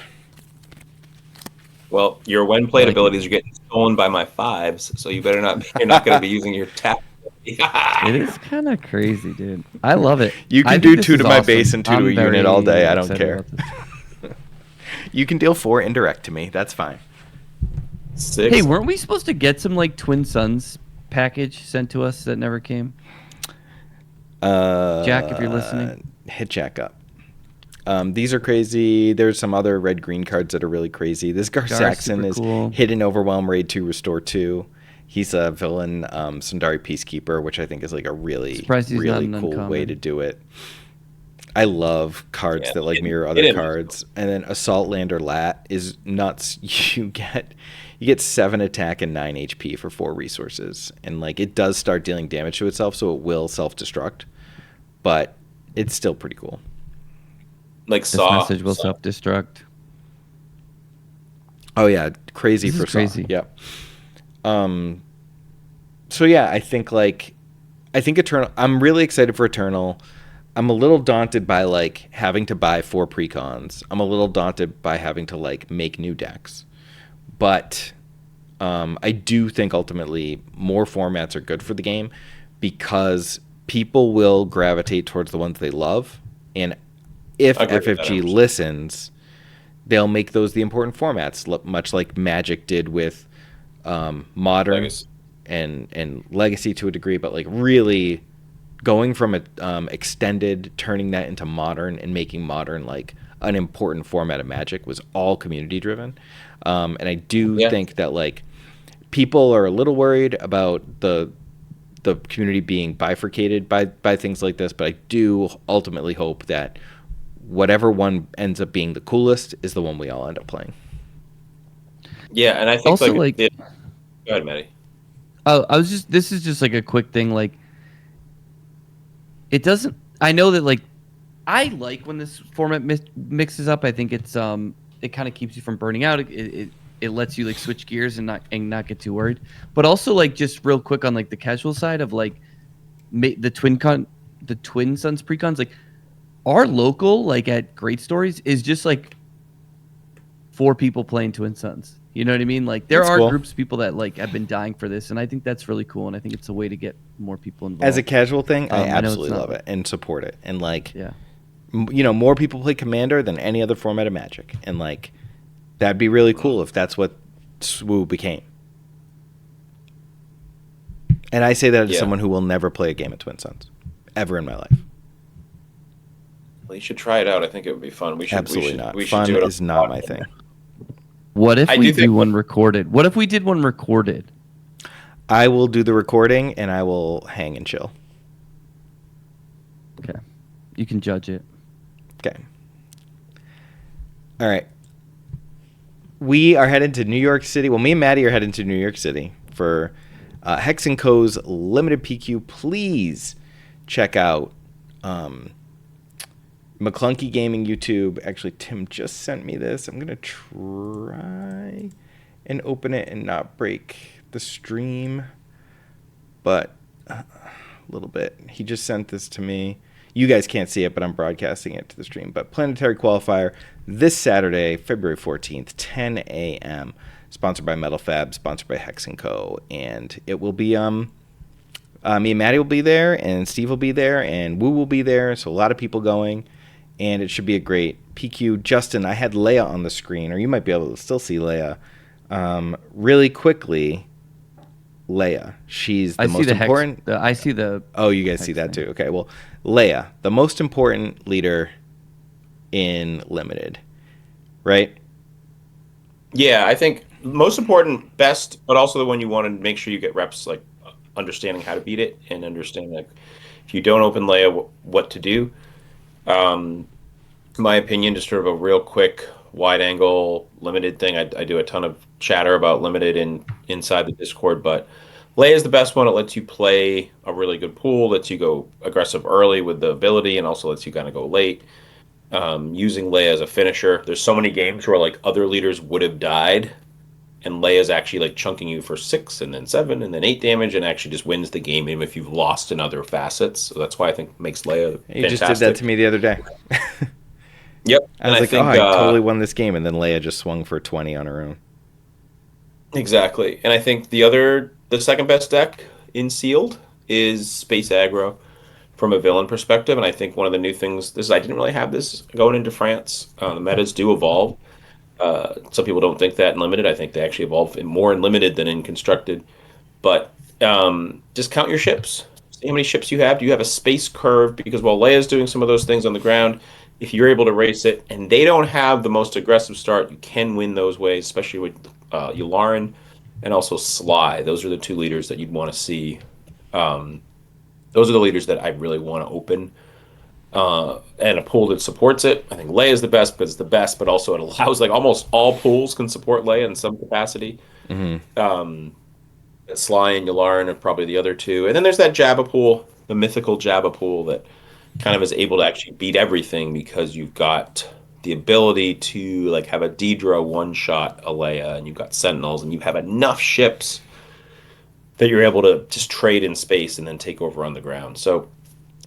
Well, your when played abilities are getting stolen by my 5s, so you better not. You're not going to be using your tap It is kind of crazy, dude. I love it. You I can think do this 2 is to my awesome. base and 2 to I'm a unit all very day. I don't excited care. about this. You can deal 4 indirect to me. That's fine. 6. Hey, weren't we supposed to get some like Twin Suns package sent to us that never came? Jack, if you're listening. Hit Jack up. These are crazy. There's some other red-green cards that are really crazy. This Gar Saxon super is cool. Hidden Overwhelm, Raid 2, Restore 2. He's a villain Sundari Peacekeeper, which I think is like a really, Surprised he's really not an cool way uncommon. to do it. I love cards that like mirror other cards. And then Assault Lander Lat is nuts. You get 7 attack and 9 HP for 4 resources. And like it does start dealing damage to itself, so it will self-destruct. But it's still pretty cool. Like This Saw. message will self-destruct. Oh yeah, crazy This for is crazy. Saw. Yep. So yeah, I think Eternal. I'm really excited for Eternal. I'm a little daunted by like having to buy 4 precons. I'm a little daunted by having to like make new decks. But I do think ultimately more formats are good for the game because people will gravitate towards the ones they love, and if I agree with that, FFG 100%. listens, they'll make those the important formats, much like Magic did with Modern Legacy. and Legacy to a degree, but like really going from extended, turning that into Modern and making Modern like an important format of Magic was all community driven. And I do think that like people are a little worried about the community being bifurcated by things like this, but I do ultimately hope that whatever one ends up being the coolest is the one we all end up playing. Yeah, and I think Also, go like- ahead, Matty. Oh, this is just like a quick thing. Like, it doesn't. I know that like, I like when this format mixes up. I think it's it kind of keeps you from burning out. It lets you like switch gears and not get too worried. But also like just real quick on like the casual side of like the Twin Suns Precons, like our local like at Great Stories is just like 4 people playing Twin Suns. You know what I mean? Like there That's are cool. groups of people that like have been dying for this, and I think that's really cool. And I think it's a way to get more people involved. As a casual thing, I I know it's absolutely not love like- it and support it. And like, yeah. More people play Commander than any other format of Magic, and like that'd be really cool if that's what SWU became. And I say that as someone who will never play a game of Twin Suns ever in my life. Well, you should try it out. I think it would be fun. We should Absolutely not. We should Fun do it on is not my podcast. thing. What if I we do think- do one recorded? What if we did one recorded? I will do the recording and I will hang and chill. Okay, you can judge it. Okay. All right. We are headed to New York City. Well, me and Matty are heading to New York City for Hex & Co.'s limited PQ. Please check out McClunky Gaming YouTube. Actually, Tim just sent me this. I'm going to try and open it and not break the stream. But a little bit. He just sent this to me. You guys can't see it, but I'm broadcasting it to the stream. But Planetary Qualifier this Saturday, February 14th, 10 a.m. Sponsored by Metal Fab, sponsored by Hex & Co. And it will be, me and Matty will be there, and Steve will be there, and Woo will be there. So a lot of people going, and it should be a great PQ. Justin, I had Leia on the screen, or you might be able to still see Leia. Really quickly, Leia. She's the I most see the important. Hex. I see the. Oh, you guys see that too. Okay, well, Leia, the most important leader in Limited, right? Yeah, I think most important, best, but also the one you want to make sure you get reps, like understanding how to beat it and understanding like if you don't open Leia, what to do. In my opinion, just sort of a real quick wide angle limited thing. I do a ton of chatter about limited inside the Discord, but Leia is the best one. It lets you play a really good pool, lets you go aggressive early with the ability, and also lets you kind of go late. Using Leia as a finisher. There's so many games where like other leaders would have died, and Leia's actually like chunking you for 6 and then 7 and then 8 damage, and actually just wins the game even if you've lost in other facets. So that's why I think makes Leia fantastic. You just did that to me the other day. Yep. I was like, think, I totally won this game, and then Leia just swung for 20 on her own. Exactly. And I think the second best deck in sealed is space aggro from a villain perspective, and I think one of the new things this is I didn't really have this going into France. The metas do evolve. Some people don't think that in limited. I think they actually evolve more in limited than in constructed. But just count your ships. See how many ships you have. Do you have a space curve? Because while Leia's doing some of those things on the ground, if you're able to race it, and they don't have the most aggressive start, you can win those ways, especially with Yularen and also Sly. Those are the two leaders that you'd want to see. Those are the leaders that I really want to open. And a pool that supports it. I think Leia is the best, but it's the best, but also it allows like almost all pools can support Leia in some capacity. Sly and Yularen are probably the other two. And then there's that Jabba pool, the mythical Jabba pool that kind of is able to actually beat everything because you've got the ability to like have a Deidre one-shot a Leia, and you've got Sentinels, and you have enough ships that you're able to just trade in space and then take over on the ground. So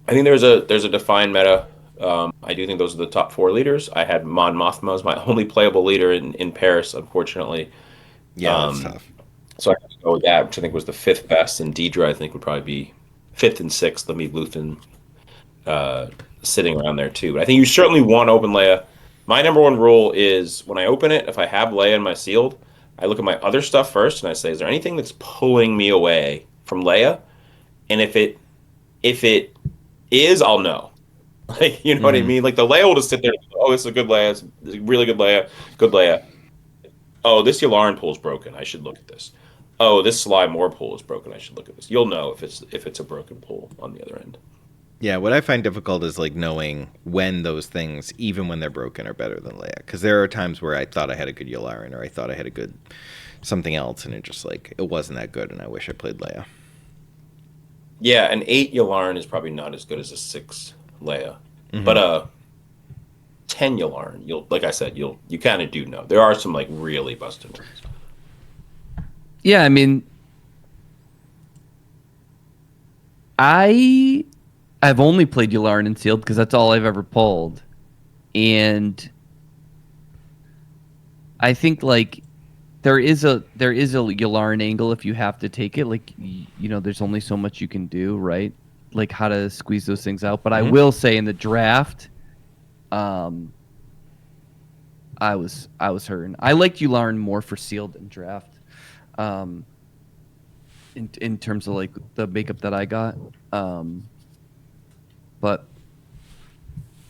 I think there's a defined meta. I do think those are the top 4 leaders. I had Mon Mothma as my only playable leader in Paris, unfortunately. Yeah, that's tough. So I have to go with that, which I think was the 5th best, and Deidre I think would probably be 5th and 6th. Lemmy Luthen sitting around there too. But I think you certainly want to open Leia. My number one rule is when I open it, if I have Leia in my sealed, I look at my other stuff first and I say, is there anything that's pulling me away from Leia? And if it is, I'll know. Like, you know what I mean? Like the Leia will just sit there. Oh, this is a good Leia. It's a really good Leia. Good Leia. Oh, this Yularen pool is broken. I should look at this. Oh, this Sly Moore pool is broken. I should look at this. You'll know if it's a broken pool on the other end. Yeah, what I find difficult is like knowing when those things, even when they're broken, are better than Leia. Because there are times where I thought I had a good Yularen or I thought I had a good something else, and it just like it wasn't that good, and I wish I played Leia. Yeah, an 8 Yularen is probably not as good as a 6 Leia, but a 10 Yularen, like I said, you kind of do know. There are some like really busted ones. Yeah, I mean, I've only played Yularen and sealed because that's all I've ever pulled, and I think like there is a Yularen angle if you have to take it. Like there's only so much you can do, right? Like how to squeeze those things out. But I will say in the draft, I was hurting. I liked Yularen more for sealed than draft. In terms of like the makeup that I got. But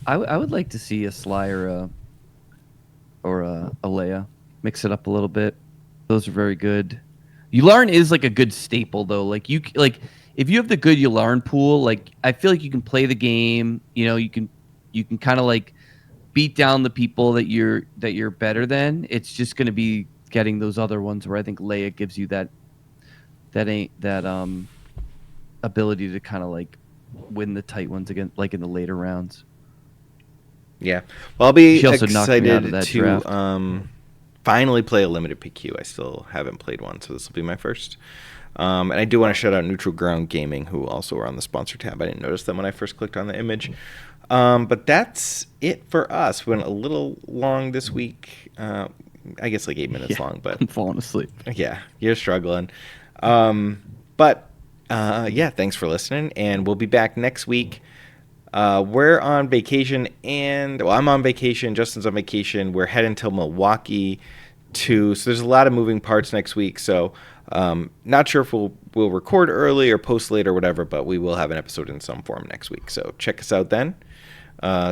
I would like to see a Sly or a Leia. Mix it up a little bit. Those are very good. Yularen is like a good staple though. Like if you have the good Yularen pool, like I feel like you can play the game. You can kind of like beat down the people that you're better than. It's just going to be getting those other ones where I think Leia gives you that ability to kind of like win the tight ones again, like in the later rounds. Yeah, well, I'll be excited to draft. Finally play a limited PQ. I still haven't played one, so this will be my first. And I do want to shout out Neutral Ground Gaming, who also are on the sponsor tab. I didn't notice them when I first clicked on the image. But that's it for us. We went a little long this week. I guess like 8 minutes long, but I'm falling asleep. Yeah, you're struggling. But thanks for listening, and we'll be back next week. We're on vacation, I'm on vacation. Justin's on vacation. We're heading to Milwaukee too, so there's a lot of moving parts next week. So not sure if we'll record early or post late or whatever, but we will have an episode in some form next week. So check us out then.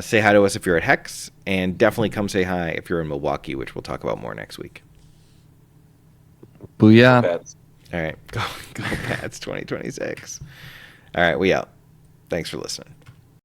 Say hi to us if you're at Hex, and definitely come say hi if you're in Milwaukee, which we'll talk about more next week. Booyah. All right, go Pats 2026. All right, we out. Thanks for listening.